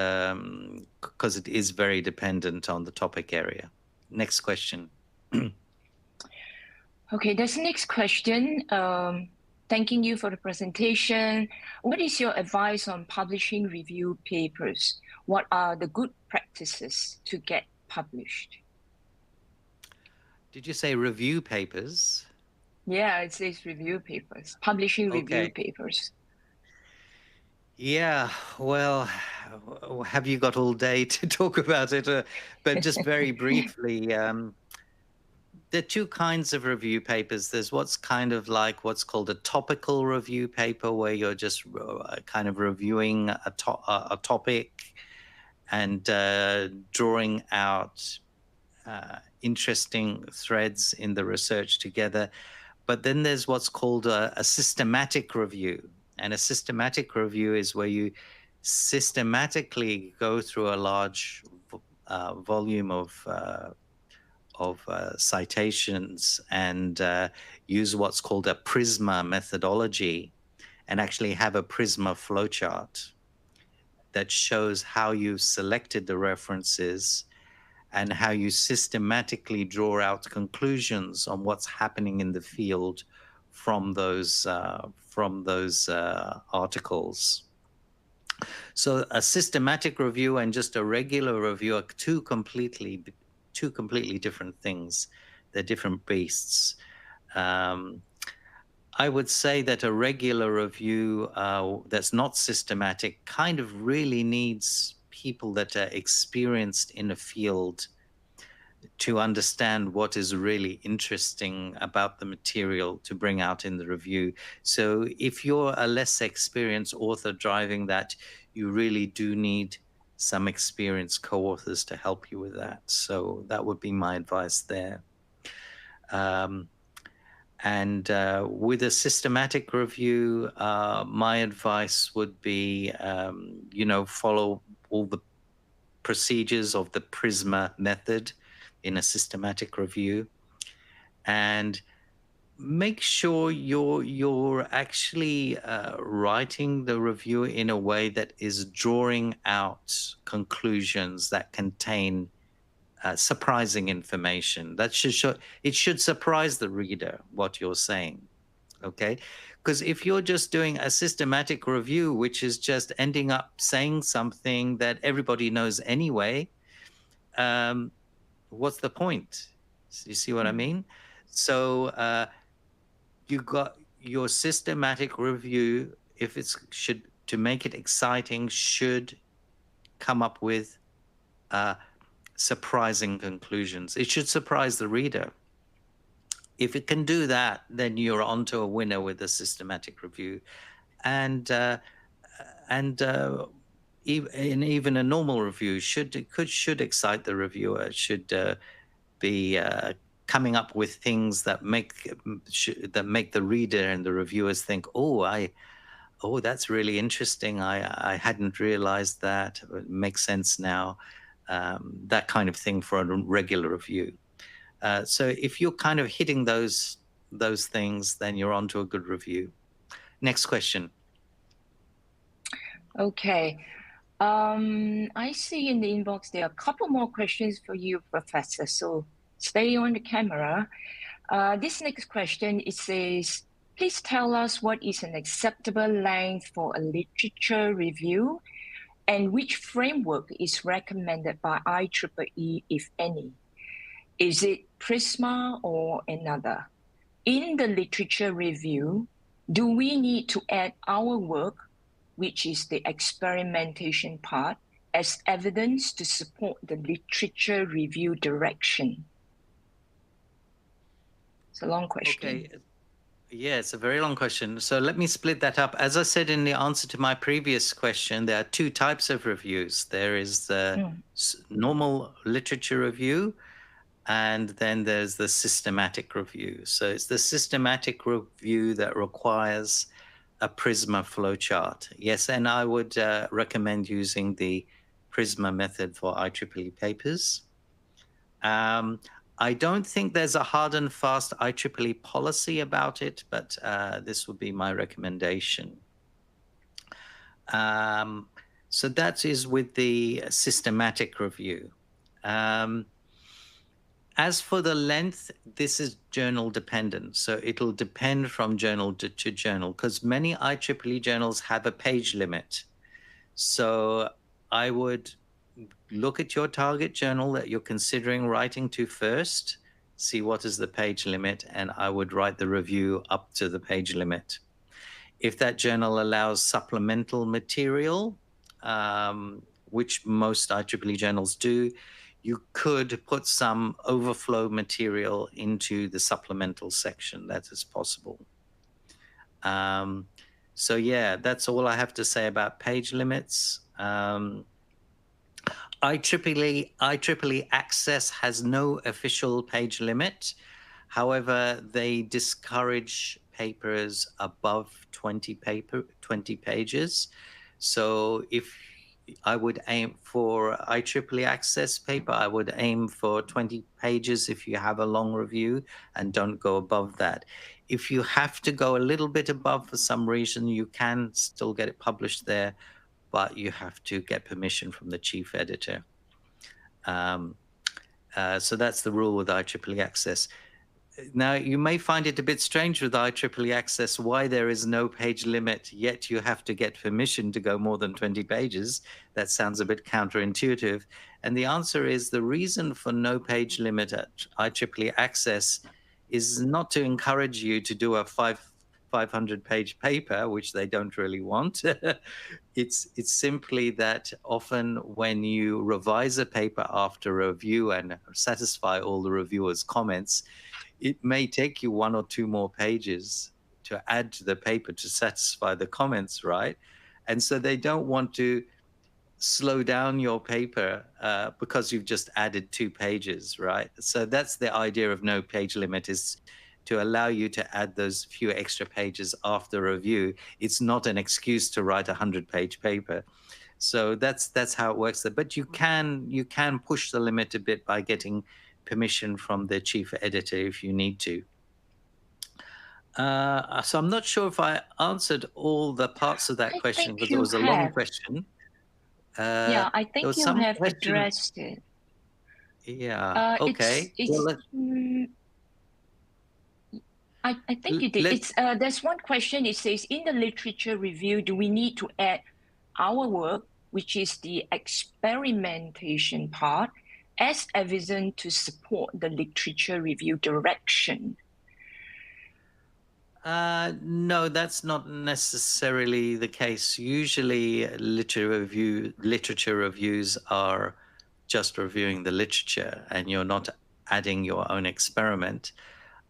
because it is very dependent on the topic area. Next question. Okay, that's the next question. Thanking you for the presentation. What is your advice on publishing review papers? What are the good practices to get published? Did you say review papers? Yeah, it says review papers, publishing review papers. Yeah, well, have you got all day to talk about it? But just very briefly, there are two kinds of review papers. There's what's kind of like what's called a topical review paper, where you're just kind of reviewing a topic and drawing out interesting threads in the research together. But then there's what's called a systematic review. And a systematic review is where you systematically go through a large volume of citations and use what's called a PRISMA methodology, and actually have a PRISMA flowchart that shows how you've selected the references and how you systematically draw out conclusions on what's happening in the field from those articles. So a systematic review and just a regular review are two completely different things. They're different beasts. I would say that a regular review that's not systematic kind of really needs people that are experienced in a field to understand what is really interesting about the material to bring out in the review. So if you're a less experienced author driving that, you really do need some experienced co-authors to help you with that. So that would be my advice there. With a systematic review, my advice would be, follow all the procedures of the PRISMA method in a systematic review, and make sure you're actually writing the review in a way that is drawing out conclusions that contain surprising information. That should surprise the reader what you're saying, okay? Because if you're just doing a systematic review, which is just ending up saying something that everybody knows anyway, what's the point? You see what I mean? So you got your systematic review, if to make it exciting, should come up with surprising conclusions. It should surprise the reader. If it can do that, then you're onto a winner with a systematic review. And even a normal review should excite the reviewer. It should be coming up with things that make the reader and the reviewers think, oh, that's really interesting. I hadn't realized that. It makes sense now. That kind of thing for a regular review. So if you're kind of hitting those things, then you're onto a good review. Next question. Okay. I see in the inbox there are a couple more questions for you, Professor. So stay on the camera. This next question, it says, please tell us what is an acceptable length for a literature review and which framework is recommended by IEEE, if any. Is it PRISMA or another? In the literature review, do we need to add our work, which is the experimentation part, as evidence to support the literature review direction? It's a long question. Okay. Yeah, it's a very long question. So let me split that up. As I said in the answer to my previous question, there are two types of reviews. There is the normal literature review, and then there's the systematic review. So it's the systematic review that requires a PRISMA flowchart. Yes, and I would recommend using the PRISMA method for IEEE papers. I don't think there's a hard and fast IEEE policy about it, but this would be my recommendation. So that is with the systematic review. As for the length, this is journal dependent. So it'll depend from journal to journal, because many IEEE journals have a page limit. So I would look at your target journal that you're considering writing to first, see what is the page limit, and I would write the review up to the page limit. If that journal allows supplemental material, which most IEEE journals do, you could put some overflow material into the supplemental section. That is possible. So yeah, that's all I have to say about page limits. IEEE Access has no official page limit. However, they discourage papers above 20 pages. So if I would aim for IEEE Access paper, I would aim for 20 pages if you have a long review, and don't go above that. If you have to go a little bit above for some reason, you can still get it published there, but you have to get permission from the chief editor. So that's the rule with IEEE Access. Now, you may find it a bit strange with IEEE Access why there is no page limit, yet you have to get permission to go more than 20 pages. That sounds a bit counterintuitive. And the answer is the reason for no page limit at IEEE Access is not to encourage you to do a 500-page paper, which they don't really want. It's simply that often when you revise a paper after a review and satisfy all the reviewers' comments, it may take you 1 or 2 more pages to add to the paper to satisfy the comments, right? And so they don't want to slow down your paper because you've just added 2 pages, right? So that's the idea of no page limit, is to allow you to add those few extra pages after review. It's not an excuse to write a 100-page paper. So that's how it works there. But you can push the limit a bit by getting permission from the chief editor if you need to. So I'm not sure if I answered all the parts of that question, because it was a long question. Yeah, I think you have addressed it. Yeah, okay. I think you did. There's one question. It says, in the literature review, do we need to add our work, which is the experimentation part, as evidence to support the literature review direction? No, that's not necessarily the case. Usually literature reviews are just reviewing the literature, and you're not adding your own experiment.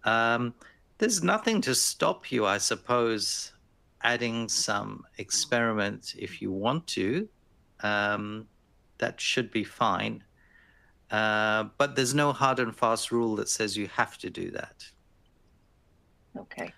There's nothing to stop you, I suppose, adding some experiment if you want to. That should be fine. But there's no hard and fast rule that says you have to do that. Okay.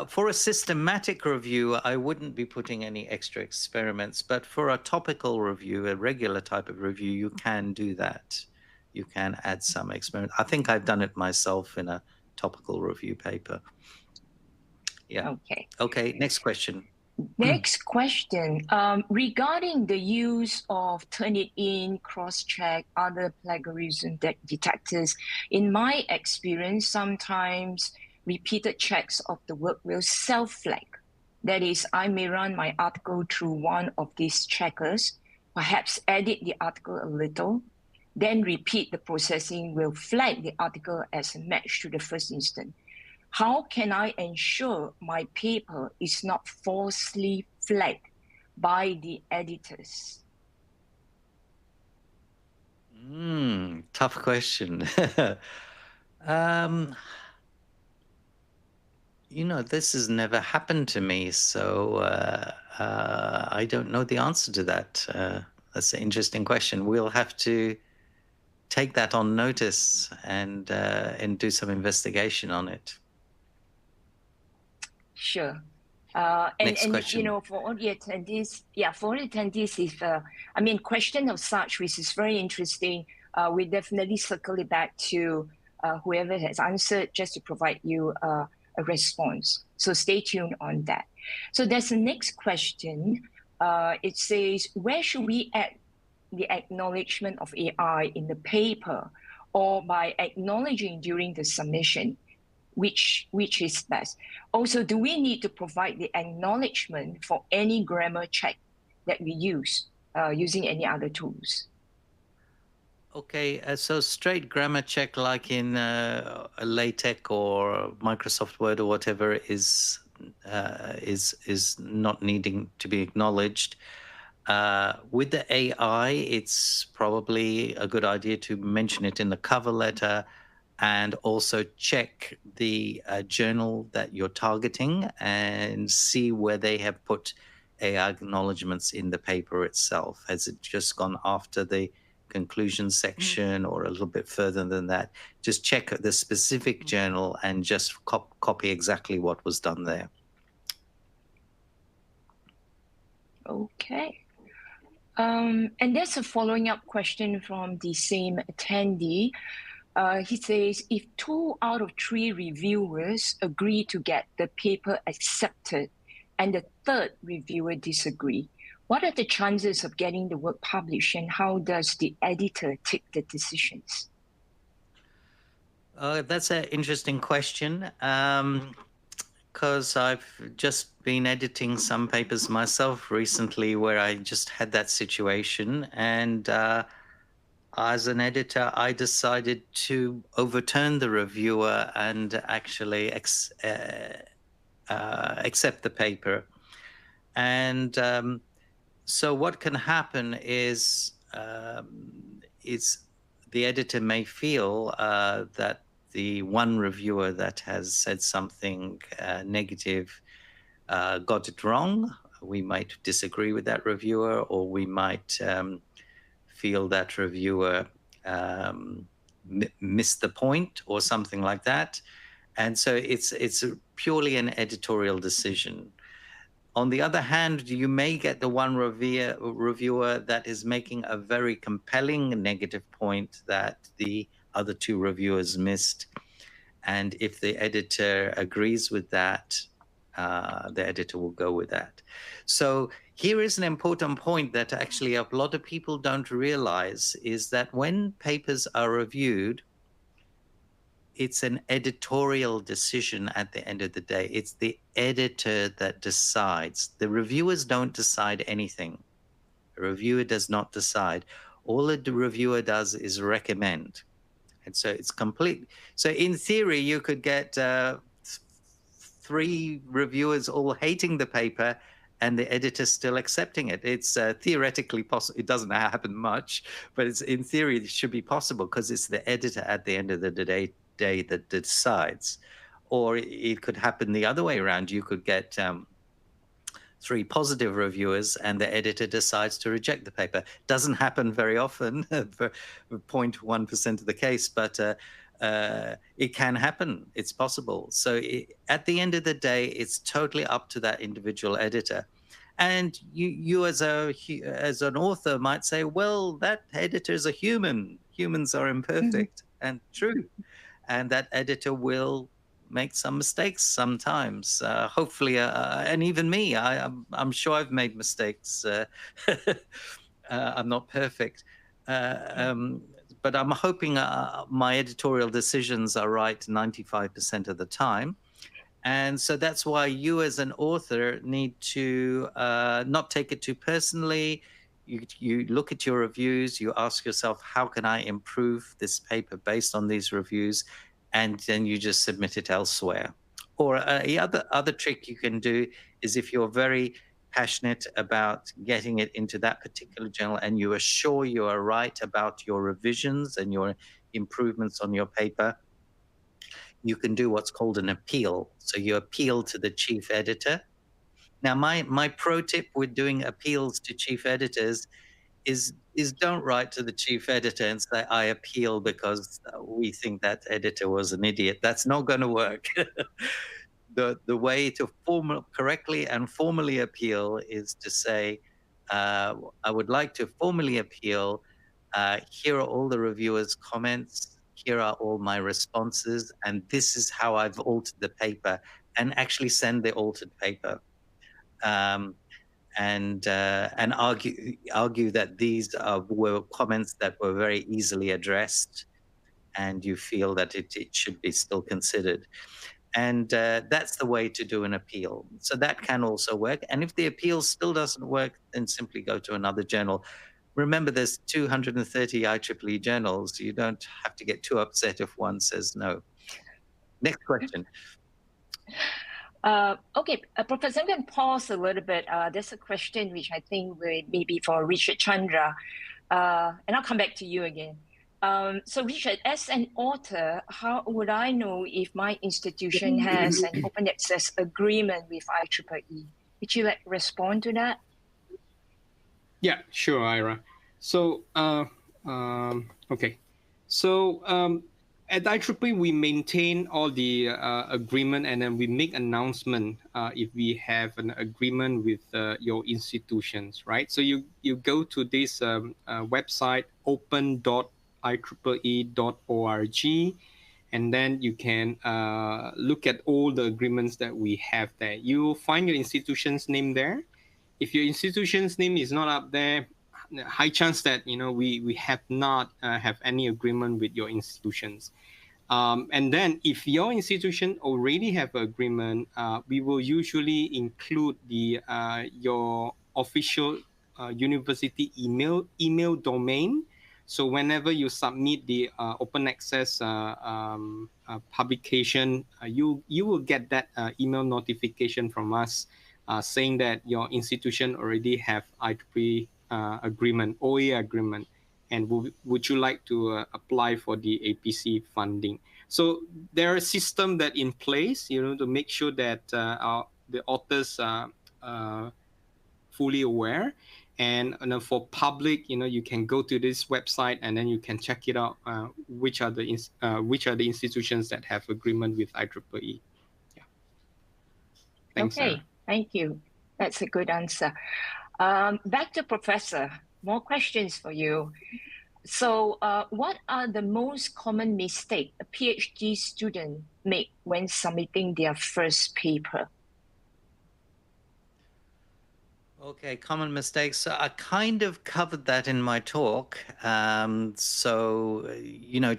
For a systematic review, I wouldn't be putting any extra experiments, but for a topical review, a regular type of review, you can do that. You can add some experiment. I think I've done it myself in a topical review paper. Yeah. Okay, next question. Next question. Regarding the use of Turnitin, cross-check, other plagiarism detectors, in my experience, sometimes repeated checks of the work will self-flag. That is, I may run my article through one of these checkers, perhaps edit the article a little, then repeat the processing, will flag the article as a match to the first instance. How can I ensure my paper is not falsely flagged by the editors? Tough question. You know, this has never happened to me, so I don't know the answer to that. That's an interesting question. We'll have to take that on notice and do some investigation on it. Sure. Next question. You know, for all the attendees, if I mean, question of such, which is very interesting, we definitely circle it back to whoever has answered, just to provide you a response. So stay tuned on that. So there's the next question. It says, where should we add the acknowledgement of AI in the paper, or by acknowledging during the submission? Which is best? Also, do we need to provide the acknowledgement for any grammar check that we use using any other tools? Okay, so straight grammar check like in LaTeX or Microsoft Word or whatever is not needing to be acknowledged. With the AI, it's probably a good idea to mention it in the cover letter and also check the journal that you're targeting and see where they have put AI acknowledgements in the paper itself. Has it just gone after the conclusion section or a little bit further than that? Just check the specific journal and just copy exactly what was done there. Okay. And there's a following up question from the same attendee. He says, if 2 out of 3 reviewers agree to get the paper accepted and the 3rd reviewer disagree, what are the chances of getting the work published, and how does the editor take the decisions? That's an interesting question. Because I've just been editing some papers myself recently where I just had that situation. And as an editor, I decided to overturn the reviewer and actually accept the paper. And so what can happen is the editor may feel that the one reviewer that has said something negative got it wrong. We might disagree with that reviewer, or we might feel that reviewer missed the point or something like that. And so it's purely an editorial decision. On the other hand, you may get the one reviewer that is making a very compelling negative point that the other 2 reviewers missed. And if the editor agrees with that, the editor will go with that. So here is an important point that actually a lot of people don't realize, is that when papers are reviewed, it's an editorial decision at the end of the day. It's the editor that decides. The reviewers don't decide anything. The reviewer does not decide. All the reviewer does is recommend. And so it's complete. So in theory, you could get 3 reviewers all hating the paper and the editor still accepting it. It's theoretically possible. It doesn't happen much, but it's in theory, it should be possible because it's the editor at the end of the day that decides. Or it could happen the other way around. You could get 3 positive reviewers and the editor decides to reject the paper. Doesn't happen very often, for 0.1% of the case, but it can happen. It's possible. So at the end of the day, it's totally up to that individual editor. And you as an author might say, well, that editor is a human. Humans are imperfect. And true. And that editor will make some mistakes sometimes. Hopefully, and even me, I'm sure I've made mistakes. I'm not perfect. But I'm hoping my editorial decisions are right 95% of the time. And so that's why you as an author need to not take it too personally. You look at your reviews, you ask yourself, how can I improve this paper based on these reviews? And then you just submit it elsewhere. Or the other trick you can do is, if you're very passionate about getting it into that particular journal and you are sure you are right about your revisions and your improvements on your paper, you can do what's called an appeal. So you appeal to the chief editor. Now, my pro tip with doing appeals to chief editors is don't write to the chief editor and say, I appeal because we think that editor was an idiot. That's not going to work. The way to correctly and formally appeal is to say, I would like to formally appeal. Here are all the reviewers' comments. Here are all my responses. And this is how I've altered the paper, and actually send the altered paper. And argue that these were comments that were very easily addressed, and you feel that it should be still considered. And that's the way to do an appeal. So that can also work. And if the appeal still doesn't work, then simply go to another journal. Remember, there's 230 IEEE journals. You don't have to get too upset if one says no. Next question. Okay, Professor, I'm going to pause a little bit. There's a question which I think may be for Richard Chandra, and I'll come back to you again. So Richard, as an author, how would I know if my institution has an open access agreement with IEEE? Would you like to respond to that? Yeah, sure, Ira. So, okay. So at IEEE, we maintain all the agreement, and then we make announcement if we have an agreement with your institutions, right? So you go to this website, open.ieee.org, and then you can look at all the agreements that we have there. You'll find your institution's name there. If your institution's name is not up there, high chance that we have not have any agreement with your institutions. And then if your institution already have an agreement, we will usually include the your official university email domain. So whenever you submit the open access publication, you will get that email notification from us saying that your institution already have IEEE agreement, OA agreement, and would you like to apply for the APC funding? So there are systems that in place, to make sure that the authors are fully aware. And for public, you can go to this website and then you can check it out. Which are the institutions that have agreement with IEEE? Yeah. Thanks, Okay, Sarah. thank you. That's a good answer. Back to Professor. More questions for you. So what are the most common mistakes a PhD student make when submitting their first paper? Okay, common mistakes. So I kind of covered that in my talk.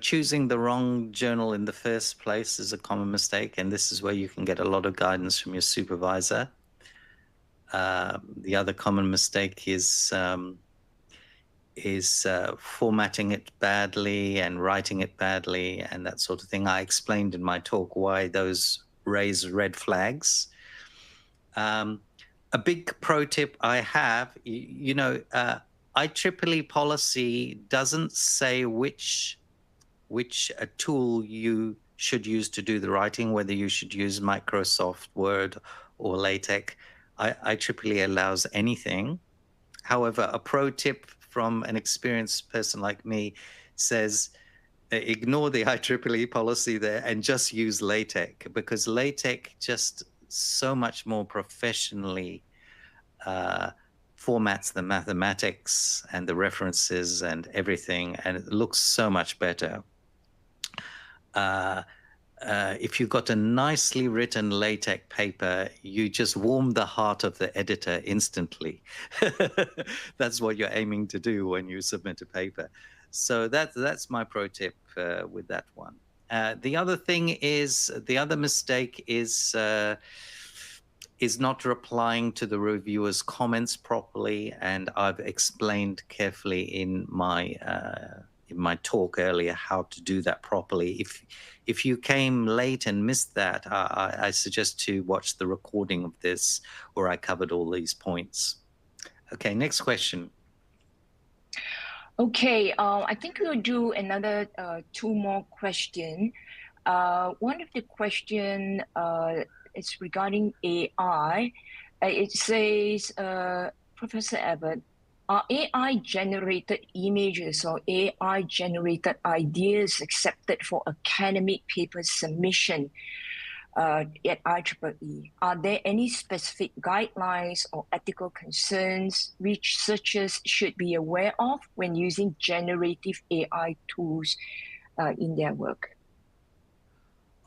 Choosing the wrong journal in the first place is a common mistake, and this is where you can get a lot of guidance from your supervisor. The other common mistake is formatting it badly and writing it badly and that sort of thing. I explained in my talk why those raise red flags. A big pro tip I have, IEEE policy doesn't say which tool you should use to do the writing, whether you should use Microsoft Word or LaTeX. IEEE allows anything. However, a pro tip from an experienced person like me says, ignore the IEEE policy there and just use LaTeX, because LaTeX just so much more professionally formats the mathematics and the references and everything, and it looks so much better. If you've got a nicely written LaTeX paper, you just warm the heart of the editor instantly. That's what you're aiming to do when you submit a paper. So that's my pro tip with that one. The other mistake is not replying to the reviewer's comments properly, and I've explained carefully in my talk earlier how to do that properly. If you came late and missed that, I suggest to watch the recording of this where I covered all these points. Okay, next question. Okay, I think we'll do another two more questions. One of the question is regarding AI. It says, Professor Abbott, are AI-generated images or AI-generated ideas accepted for academic paper submission at IEEE? Are there any specific guidelines or ethical concerns researchers should be aware of when using generative AI tools in their work?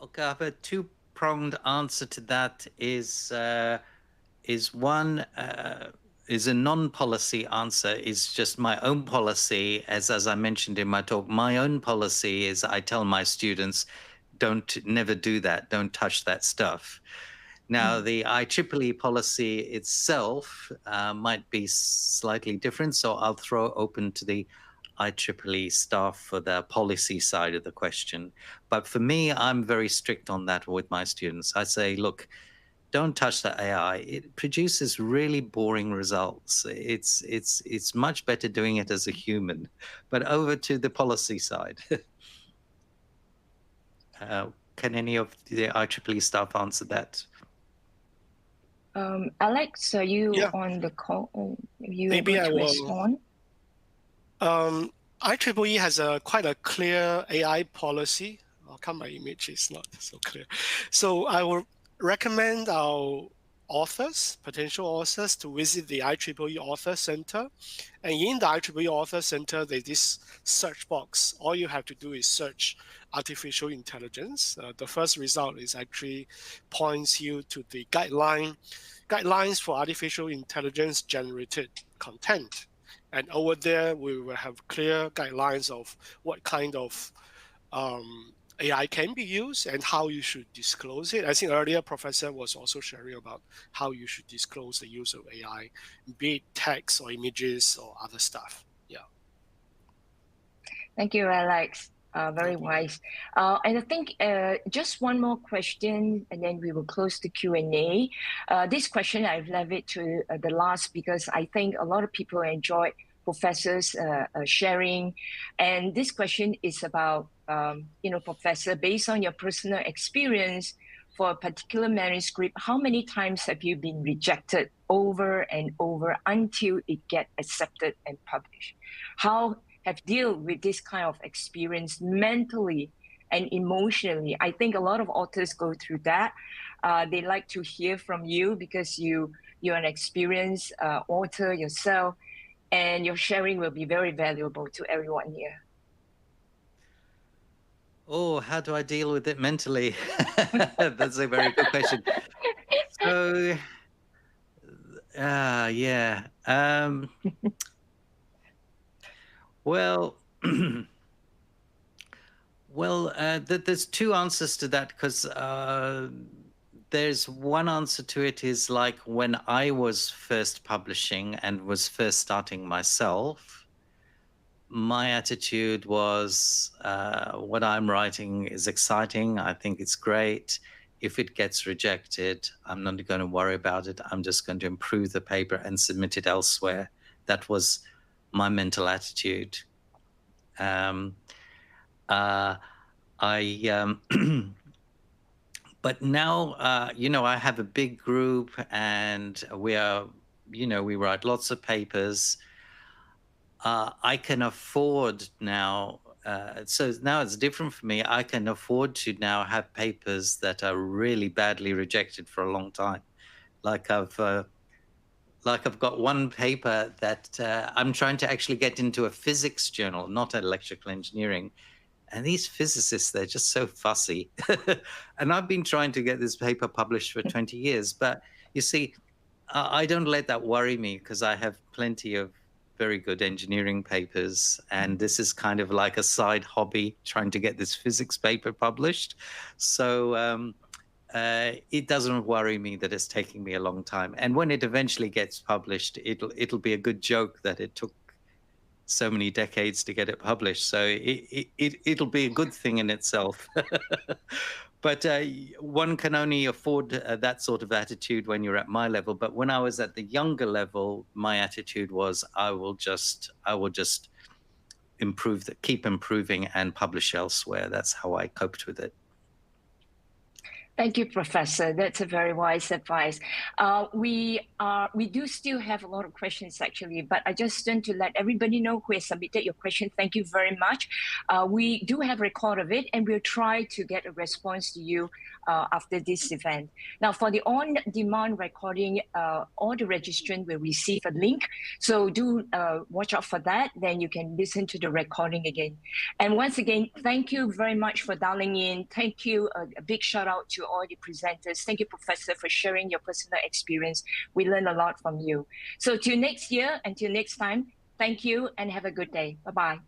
Okay, I have a two-pronged answer to that. One is a non-policy answer, is just my own policy. As I mentioned in my talk, my own policy is I tell my students, never do that, don't touch that stuff. Now, the IEEE policy itself might be slightly different, so I'll throw open to the IEEE staff for the policy side of the question. But for me, I'm very strict on that with my students. I say, look, don't touch the AI. It produces really boring results. It's much better doing it as a human. But over to the policy side. Can any of the IEEE staff answer that? Alex, are you Yeah. on the call? Are you Maybe able I to will. respond? IEEE has quite a clear AI policy. How come my image is not so clear? So I will recommend our authors, potential authors, to visit the IEEE Author Center. And in the IEEE Author Center, there's this search box. All you have to do is search artificial intelligence. The first result is actually points you to the guidelines for artificial intelligence generated content. And over there, we will have clear guidelines of what kind of AI can be used and how you should disclose it. I think earlier Professor was also sharing about how you should disclose the use of AI, be it text or images or other stuff. Yeah. Thank you, Alex. Very wise. And I think just one more question, and then we will close the Q&A. This question, I've left it to the last because I think a lot of people enjoy Professor's sharing. And this question is about, Professor, based on your personal experience for a particular manuscript, how many times have you been rejected over and over until it gets accepted and published? How have dealt with this kind of experience mentally and emotionally? I think a lot of authors go through that. They like to hear from you because you're an experienced author yourself, and your sharing will be very valuable to everyone here. Oh, how do I deal with it mentally? That's a very good question. So, yeah. Well, there's two answers to that because there's one answer to it is like when I was first publishing and was first starting myself, my attitude was what I'm writing is exciting. I think it's great. If it gets rejected, I'm not going to worry about it. I'm just going to improve the paper and submit it elsewhere. That was my mental attitude. But now, I have a big group and we write lots of papers. I can afford now, so now it's different for me. I can afford to now have papers that are really badly rejected for a long time. Like I've got one paper that I'm trying to actually get into a physics journal, not electrical engineering. And these physicists, they're just so fussy. And I've been trying to get this paper published for 20 years. But you see, I don't let that worry me because I have plenty of very good engineering papers. And this is kind of like a side hobby, trying to get this physics paper published. So it doesn't worry me that it's taking me a long time. And when it eventually gets published, it'll be a good joke that it took so many decades to get it published. So it'll be a good thing in itself. But one can only afford that sort of attitude when you're at my level. But when I was at the younger level, my attitude was I will just improve, keep improving and publish elsewhere. That's how I coped with it. Thank you, Professor. That's a very wise advice. We do still have a lot of questions actually, but I just want to let everybody know who has submitted your question. Thank you very much. We do have a record of it, and we'll try to get a response to you after this event. Now, for the on-demand recording, all the registrants will receive a link. So do watch out for that. Then you can listen to the recording again. And once again, thank you very much for dialing in. Thank you. A big shout out to all the presenters. Thank you, Professor, for sharing your personal experience. We learned a lot from you. So till next year, until next time, thank you and have a good day. Bye-bye.